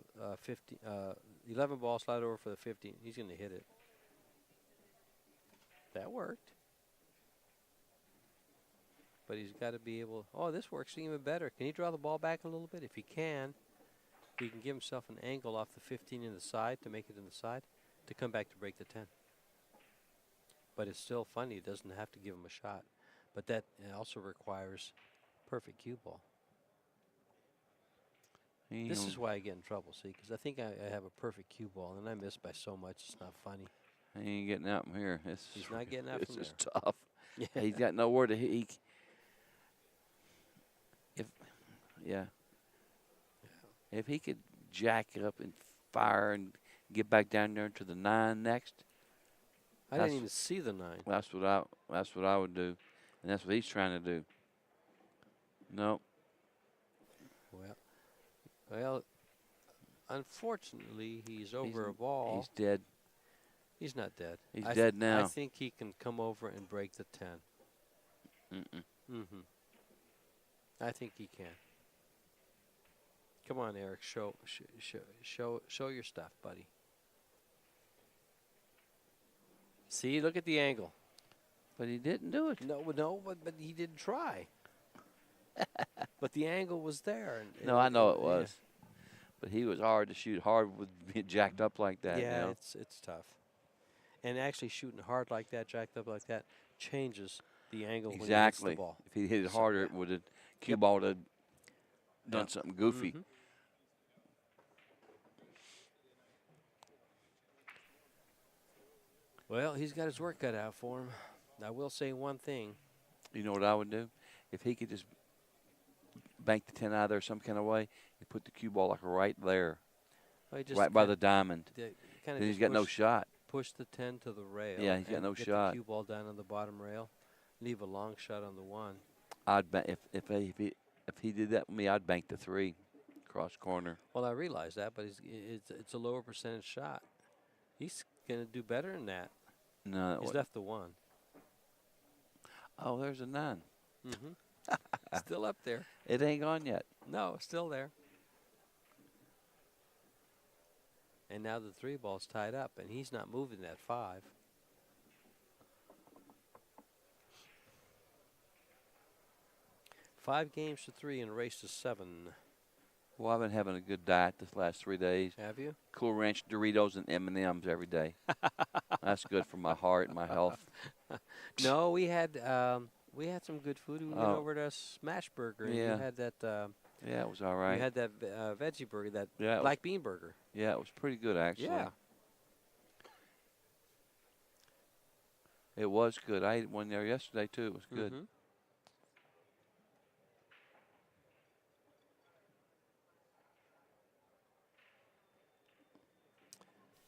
11 ball, slide over for the 15. He's going to hit it. That worked. But he's got to be able. Oh, this works even better. Can he draw the ball back a little bit? If he can give himself an angle off the 15 in the side to make it in the side to come back to break the 10. But it's still funny. It doesn't have to give him a shot. But that also requires perfect cue ball. This is why I get in trouble, see, because I think I have a perfect cue ball, and I miss by so much it's not funny.
He ain't getting out from here.
He's not getting out from there.
It's just tough.
Yeah.
He's got nowhere to hit. If yeah, if he could jack it up and fire and get back down there to the 9 next,
I
That's-
didn't even see the 9.
that's what I would do, and that's what he's trying to do. No,
Well, unfortunately, he's over a ball.
he's dead.
He's not dead.
He's
I
dead now.
I think he can come over and break the 10.
Mm-mm.
Mm-hmm. I think he can. Come on, Eric. Show your stuff, buddy. See, look at the angle.
But he didn't do it.
No, but he didn't try. But the angle was there. And
No, I know it was. But he was hard to shoot hard with being jacked up like that.
Yeah,
you know?
it's tough. And actually shooting hard like that, jacked up like that, changes the angle when he hits
Exactly.
the ball.
If he hit it
So,
harder,
yeah.
it would have cue ball would have done
Yep.
something goofy.
Mhm. Well, he's got his work cut out for him. I will say one thing.
You know what I would do? If he could just bank the 10 out of there some kind of way, he put the cue ball like right there,
Well, he just
right by the diamond.
Kind
Then
of
he's got no shot.
push the 10 to the rail.
Yeah, he's got
and
no
get
shot.
the cue ball down on the bottom rail. Leave a long shot on the 1.
I'd if he did that with me, I'd bank the 3 cross corner.
Well, I realize that, but it's a lower percentage shot. He's going to do better than that.
No,
He's left the 1.
oh, there's a 9.
Mm-hmm. Still up there.
It ain't gone yet.
No, still there. And now the 3 ball's tied up, and he's not moving that 5. Five games to 3 and a race to 7.
Well, I've been having a good diet this last 3 days.
Have you?
Cool Ranch Doritos and M&Ms every day. That's good for my heart and my health.
No, we had some good food. We went
Oh.
over to Smash Burger, and
Yeah.
you had that.
Yeah, it was all right.
You had that veggie burger, that
Yeah, it
black bean burger.
Yeah, it was pretty good actually.
Yeah.
It was good. I ate one there yesterday too. It was good.
Mhm.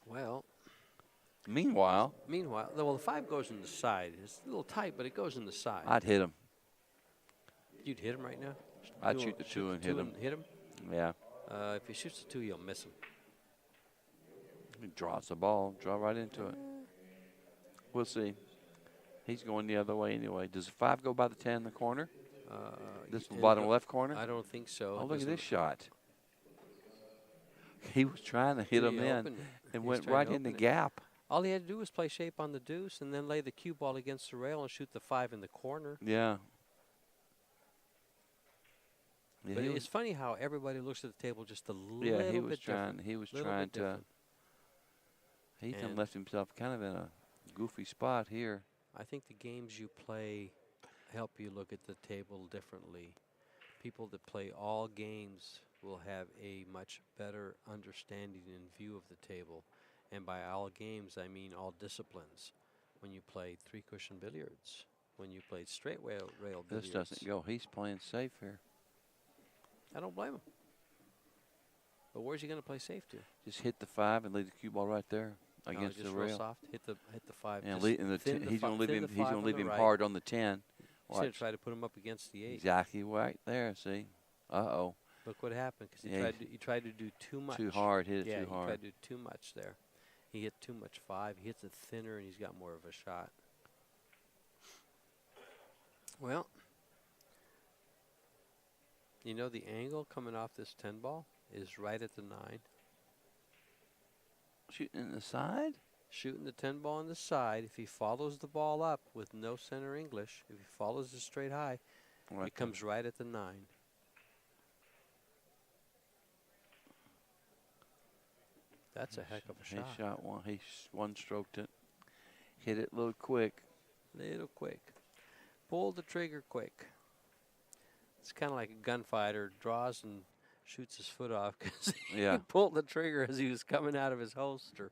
Well,
Meanwhile,
well, the 5 goes in the side. It's a little tight, but it goes in the side.
I'd hit him.
You'd hit him right now?
I'd shoot the 2 and hit him.
Hit him?
Yeah.
If he shoots the 2, you'll miss him.
He draws the ball, draw right into it. We'll see. He's going the other way anyway. Does the 5 go by the 10 in the corner? This
it-
bottom left corner?
I don't think so.
Oh,
It
look at
doesn't-
this shot. He was trying to hit him
He
in
opened it.
and
He was
went
trying
right
to
in the
open it.
gap.
All he had to do was play shape on the deuce and then lay the cue ball against the rail and shoot the 5 in the corner.
Yeah.
But it's funny how everybody looks at the table just a little
he
bit
was
different.
trying. He was
Little
trying
bit
to.
different.
He done
And-
left himself kind of in a goofy spot here.
I think the games you play help you look at the table differently. People that play all games will have a much better understanding and view of the table. And by all games, I mean all disciplines. When you play 3-cushion billiards, when you played straight rail billiards.
This doesn't go. He's playing safe here.
I don't blame him. But where's he going to play safe to?
Just hit the 5 and leave the cue ball right there
No,
against
just
the
real
rail.
soft. Hit the 5.
And,
just
and
thin the
he's
fi-
going to leave
thin
him.
the
He's
5
going
on
to leave
the
him
right.
hard on the 10.
Should have
Watch.
tried to put him up against the 8.
Exactly right there. See. Uh-oh.
Look what happened, because
Yeah,
he tried to do too much.
Too hard. Hit it
Yeah,
too
he
hard.
tried to do too much there. He hit too much 5. He hits it thinner, and he's got more of a shot. Well, you know the angle coming off this 10 ball is right at the 9.
Shooting in the side?
Shooting the 10 ball on the side, if he follows the ball up with no center English, if he follows it straight high,
Right.
it comes right at the 9. That's a heck of a
He
shot.
shot one. He one-stroked it. Hit it a little quick.
Little quick. Pull the trigger quick. It's kind of like a gunfighter draws and shoots his foot off because
Yeah.
he pulled the trigger as he was coming out of his holster.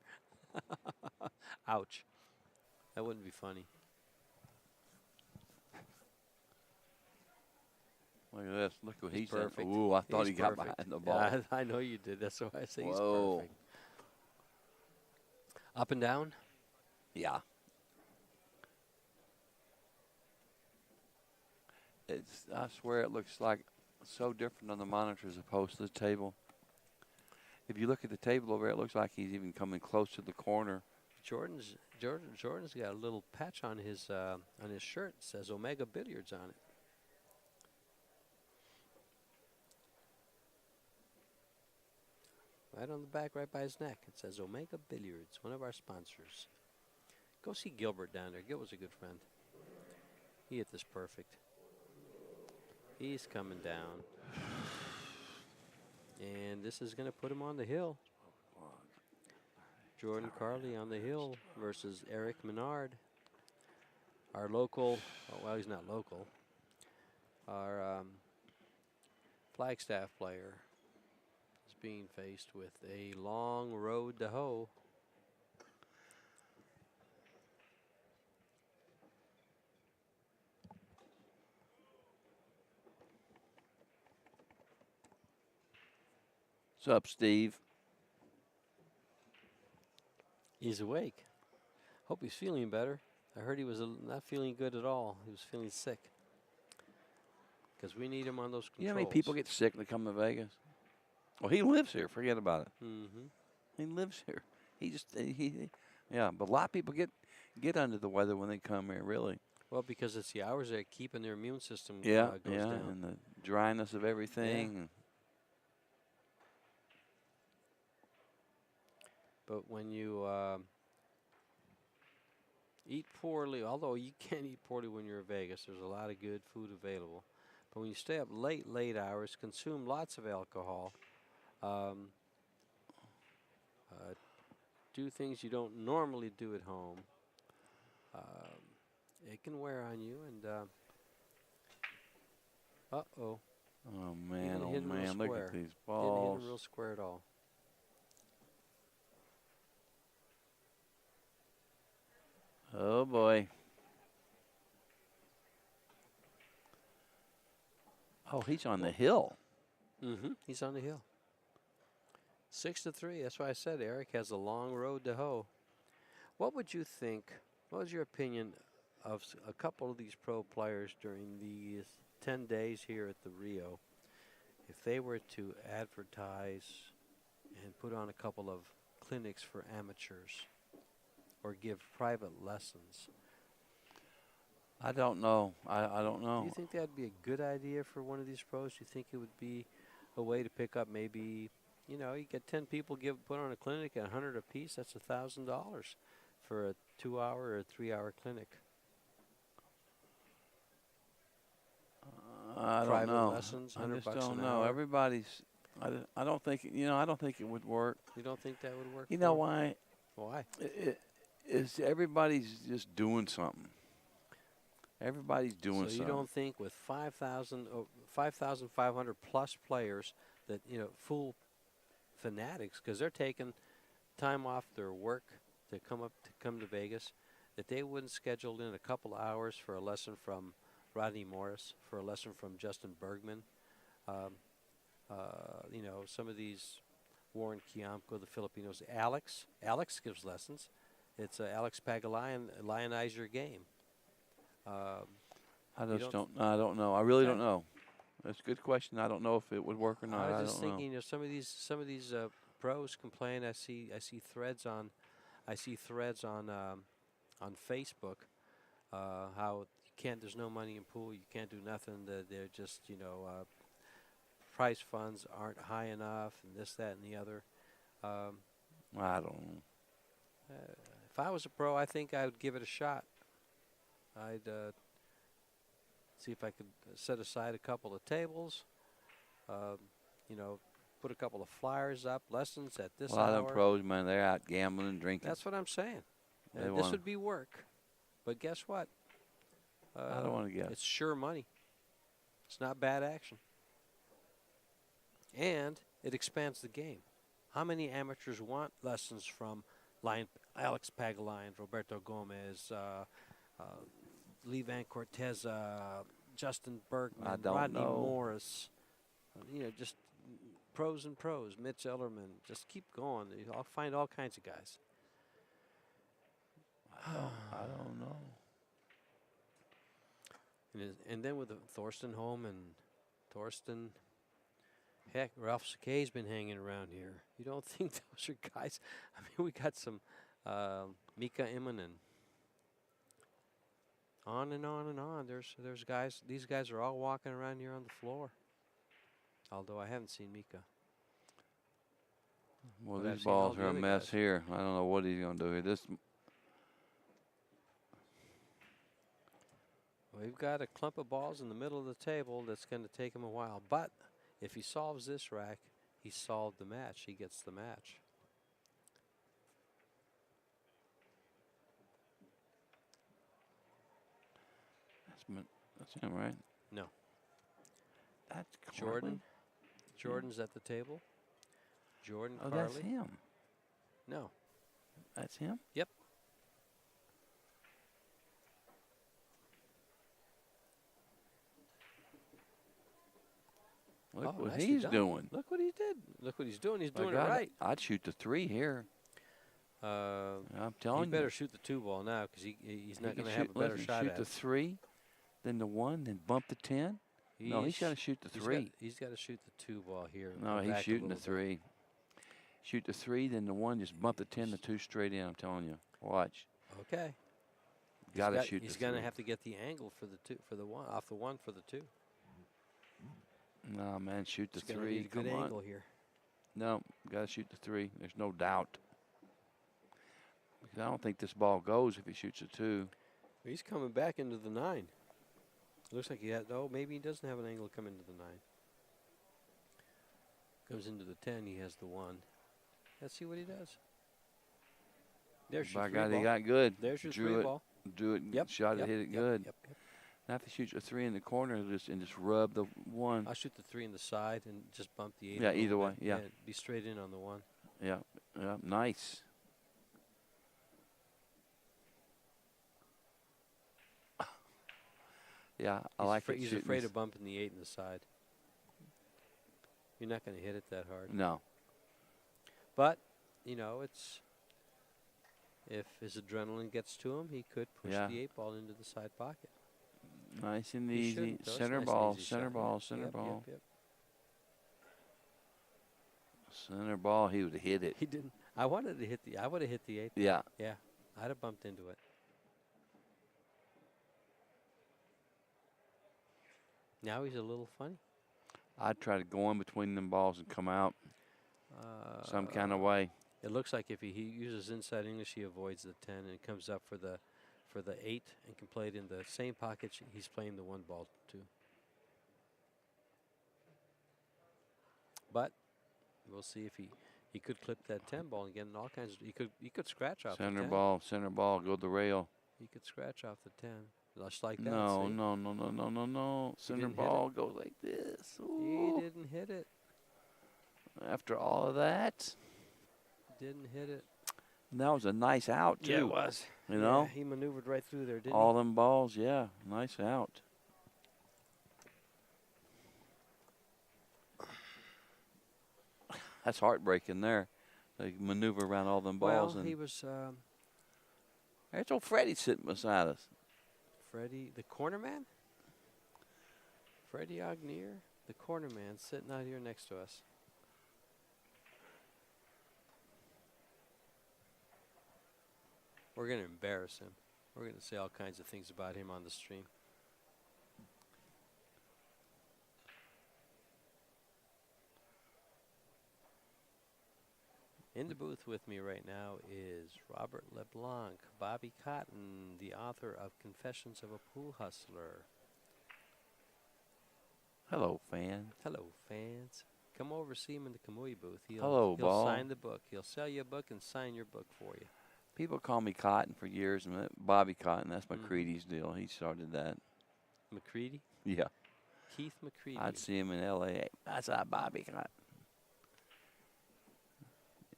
Ouch. That wouldn't be funny.
Look at this. Look what he's
perfect.
done. Ooh, I thought
He's
he got
perfect.
behind the ball.
Yeah, I know you did. That's why I say he's
Whoa.
perfect. Up and down.
Yeah. I swear it looks like so different on the monitor as opposed to the table. If you look at the table over there, it looks like he's even coming close to the corner.
Jordan's got a little patch on his shirt. It says Omega Billiards on it. Right on the back, right by his neck. It says Omega Billiards, one of our sponsors. Go see Gilbert down there. Gilbert's a good friend. He hit this perfect. He's coming down. And this is going to put him on the hill. Jordan Carley on the hill versus Eric Menard. Our local, well, he's not local. Our Flagstaff player is being faced with a long road to hoe.
What's up, Steve?
He's awake. Hope he's feeling better. I heard he was not feeling good at all. He was feeling sick. Because we need him on those controls.
You know how many people get sick when they come to Vegas? Well, he lives here. Forget about it.
Mm-hmm.
He lives here. Yeah, but a lot of people get under the weather when they come here, really.
Well, because it's the hours that keeping their immune system
Yeah,
goes down.
and the dryness of everything.
Yeah. But when you eat poorly, although you can't eat poorly when you're in Vegas, there's a lot of good food available. But when you stay up late hours, consume lots of alcohol, do things you don't normally do at home, it can wear on you. And uh-oh.
Oh, man, look at these
Didn't
balls.
hit him real square at all.
Oh, boy. Oh, he's on the hill.
Mm-hmm. He's on the hill. 6-3. That's why I said Eric has a long road to hoe. What would you think? What was your opinion of a couple of these pro players during these 10 days here at the Rio? If they were to advertise and put on a couple of clinics for amateurs or give private lessons.
I don't know. I don't know.
Do you think that'd be a good idea for one of these pros? Do you think it would be a way to pick up maybe, you get 10 people put on a clinic at $100 a piece? That's $1,000 for a 2-hour or 3-hour clinic.
I don't
Private
know.
lessons,
I
$100
just
an
don't know.
hour.
Everybody's. I don't think. I don't think it would work.
You don't think that would work?
You know why?
Why?
Is everybody's just doing something. Everybody's doing something.
So you don't think with 5,500 plus players that, full fanatics, because they're taking time off their work to come to Vegas, that they wouldn't schedule in a couple hours for a lesson from Rodney Morris, for a lesson from Justin Bergman, some of these, Warren Kiamco, the Filipinos. Alex gives lessons. It's Alex Pagulayan, Lionize Your Game.
I just don't. I don't know. I really don't know. That's a good question. I don't know if it would work or not.
I was just
don't
thinking,
know.
some of these pros complain. I see threads on Facebook how there's no money in pool. You can't do nothing. They're just prize funds aren't high enough, and this, that, and the other.
I don't know.
If I was a pro, I think I would give it a shot. I'd see if I could set aside a couple of tables, put a couple of flyers up, lessons at this
A lot
hour.
of them pros, man, they're out gambling and drinking.
That's what I'm saying.
They
This
wanna-
would be work. But guess what?
I don't want to guess.
It's sure money. It's not bad action. And it expands the game. How many amateurs want lessons from Alex Pagulayan, Roberto Gomez, Lee Van Cortez, Justin Bergman,
I don't
Rodney
know.
Morris. Just pros and pros. Mitch Ellerman. Just keep going. I'll find all kinds of guys.
I don't know.
And then with Thorsten Holm and Thorsten, heck, Ralph Sakay's been hanging around here. You don't think those are guys? I mean, we got some Mika Immonen. On and on and on. There's guys. These guys are all walking around here on the floor. Although I haven't seen Mika.
Well,
But I've
these
seen all
balls
the
are a
other
mess
guys.
here. I don't know what he's going to do here.
We've got a clump of balls in the middle of the table that's going to take him a while. But if he solves this rack, he solved the match. He gets the match.
That's him, right?
No.
That's
Jordan.
Carly?
Jordan's at the table. Jordan
Oh,
Carly.
that's him.
No.
That's him?
Yep.
Look what
nicely
he's
done.
doing.
Look what he did. Look what he's doing. He's doing it
God,
right.
I'd shoot the 3 here. I'm
He
telling you.
better shoot the 2 ball now because he's not going to have a better shot
shoot
at
the
it.
3, then the 1, then bump the 10. No, he's got to shoot the 3.
He's got to shoot the 2 ball here.
No,
back
he's
a
shooting the
little bit.
3. Shoot the 3, then the 1, just bump the 10, the 2 straight in. I'm telling you. Watch.
Okay.
Got to shoot the 3.
He's going to have to get the angle for the 2 for the 1 off the 1 for the 2.
No, man, shoot the
He's gonna
3.
need a good
Come on.
angle here.
No, got to shoot the 3. There's no doubt. I don't think this ball goes if he shoots a 2.
He's coming back into the 9. Looks like he had. Oh, maybe he doesn't have an angle to come into the 9. Comes into the 10. He has the 1. Let's see what he does. There's your
By
3
God,
ball.
he got good.
There's your
Drew
3
it,
ball.
drew it,
Yep.
shot
yep,
it, hit it
yep,
good.
Yep, yep.
Now if he shoots a 3 in the corner, just rub the 1.
I'll shoot the 3 in the side and just bump the 8.
Yeah,
a little
either way,
bit.
yeah.
Be straight in on the 1.
Yeah, yeah, nice. Yeah, I like it.
He's
shooting
afraid
this-
of bumping the 8 in the side. You're not going to hit it that hard.
No.
But, it's if his adrenaline gets to him, he could push
Yeah.
the 8 ball into the side pocket.
Nice and
He
easy.
shouldn't, though. It's
Center
nice and
ball,
easy
center
shot.
ball,
Yep,
center
yep,
ball.
Yep.
Center ball, he would have hit it.
He didn't. I wanted to hit the. I would have hit the 8.
Yeah.
Yeah. I'd have bumped into it. Now he's a little funny.
I'd try to go in between them balls and come out some kind of way.
It looks like if he uses inside English, he avoids the 10 and comes up for the 8 and can play it in the same pocket he's playing the 1 ball to. But we'll see if he could clip that 10 ball and get in all kinds of. He could scratch off the 10.
Center ball, go the rail.
He could scratch off the 10. Just like that.
No,
see?
no. Center
didn't hit
ball goes like this.
He
Ooh.
didn't hit it.
After all of that,
Didn't hit it.
and that was a nice out too.
Yeah, it was.
You know,
Yeah, he maneuvered right through there, didn't
all them balls, yeah, nice out. That's heartbreaking there. They maneuver around all them
he?
balls,
Well,
and
he was
there's old Freddie sitting beside us.
Freddie, the corner man. Freddie Ognier, the corner man, sitting out here next to us. We're going to embarrass him. We're going to say all kinds of things about him on the stream. In the booth with me right now is Robert LeBlanc, Bobby Cotton, the author of Confessions of a Pool Hustler.
Hello, fan.
Hello, fans. Come over, see him in the Kamui booth.
Hello,
he'll
Ball.
sign the book. He'll sell you a book and sign your book for you.
People call me Cotton for years, and Bobby Cotton. That's
Mhm.
McCready's deal. He started that.
McCready?
Yeah,
Keith McCready.
I'd see him in L.A. That's our Bobby Cotton.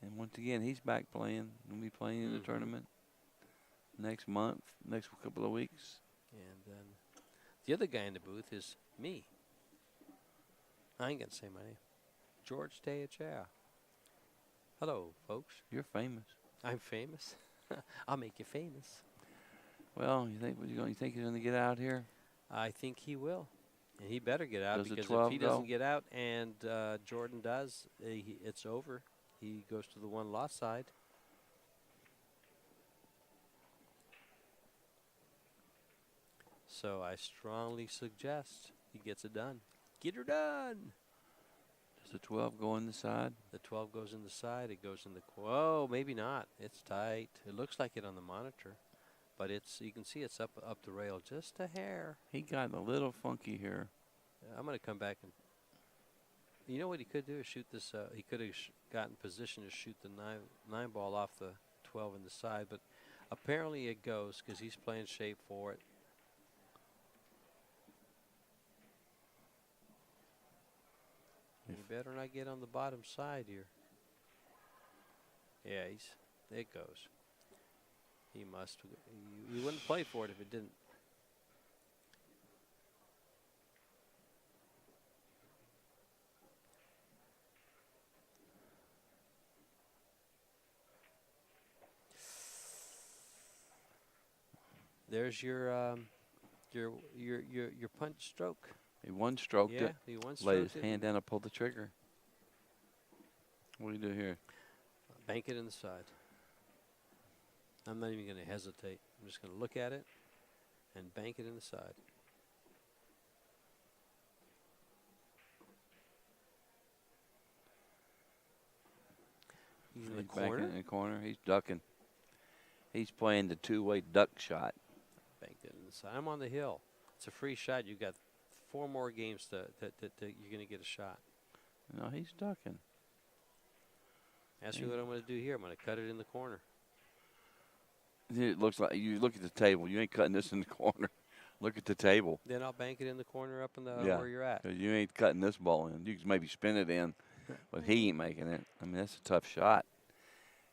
And once again, he's back playing. He'll be playing in the
Mhm.
tournament next month, next couple of weeks.
And then The other guy in the booth is me. I ain't gonna say my name. George Teachea. Hello, folks.
You're famous.
I'm famous. I'll make you famous.
Well, you think he's gonna get out here?
I think he will. And he better get out
Does the
because
12
if he doesn't
go?
get out and Jordan does, it's over. He goes to the one-loss side. So I strongly suggest he gets it done. Get her done.
Does the 12 go in the side?
The 12 goes in the side. It goes in the whoa, maybe not. It's tight. It looks like it on the monitor, but it's you can see it's up the rail just a hair.
He got a little funky here.
I'm gonna come back and. You know what he could do is shoot this. He could have gotten position to shoot the nine ball off the 12 in the side, but apparently it goes because he's playing shape for it. You better not get on the bottom side here. Yeah, it goes. He must. He wouldn't play for it if it didn't. There's your punch stroke.
He one stroked
Yeah,
it.
he one
Laid
stroked
his
it.
hand down and pulled the trigger. What do you do here?
Bank it in the side. I'm not even going to hesitate. I'm just going to look at it and bank it in the side. He's in the
He's back
corner.
in the corner. He's ducking. He's playing the two-way duck shot.
Banked it in the side. I'm on the hill. It's a free shot. You've got 4 more games that you're going to get a shot.
No, he's ducking.
Ask me what I'm going to do here. I'm going to cut it in the corner.
It looks like you look at the table. You ain't cutting this in the corner. Look at the table.
Then I'll bank it in the corner up in the
Yeah.
where you're at.
'Cause you ain't cutting this ball in. You can maybe spin it in, but he ain't making it. I mean, that's a tough shot.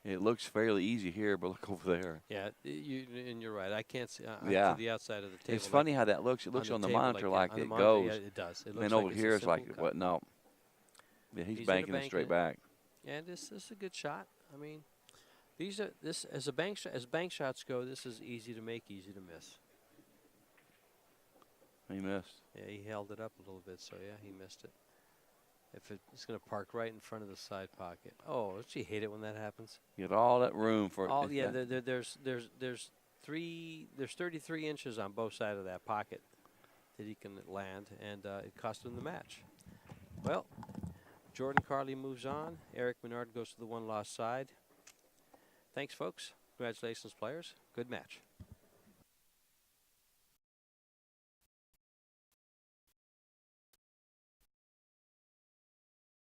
It looks fairly easy here, but look over there.
Yeah, and you're right. I can't see
Yeah.
to the outside of the table.
It's funny how that looks. It looks on the
table
monitor
that.
like
On the
it
monitor,
goes.
Yeah, it does. It looks
And
like
over
it's
here,
a
it's like,
simple cut.
what? No. Yeah, he's
He's gonna
banking it
bank
straight
it.
back.
And this is a good shot. I mean, these are as bank shots go. This is easy to make, easy to miss.
He missed.
Yeah, he held it up a little bit, so yeah, he missed it. If it's going to park right in front of the side pocket. Oh, don't you hate it when that happens?
You get all that room for
Oh
it.
yeah, there's 33 inches on both sides of that pocket that he can land, and it cost him the match. Well, Jordan Carley moves on. Eric Menard goes to the one-loss side. Thanks, folks. Congratulations, players. Good match.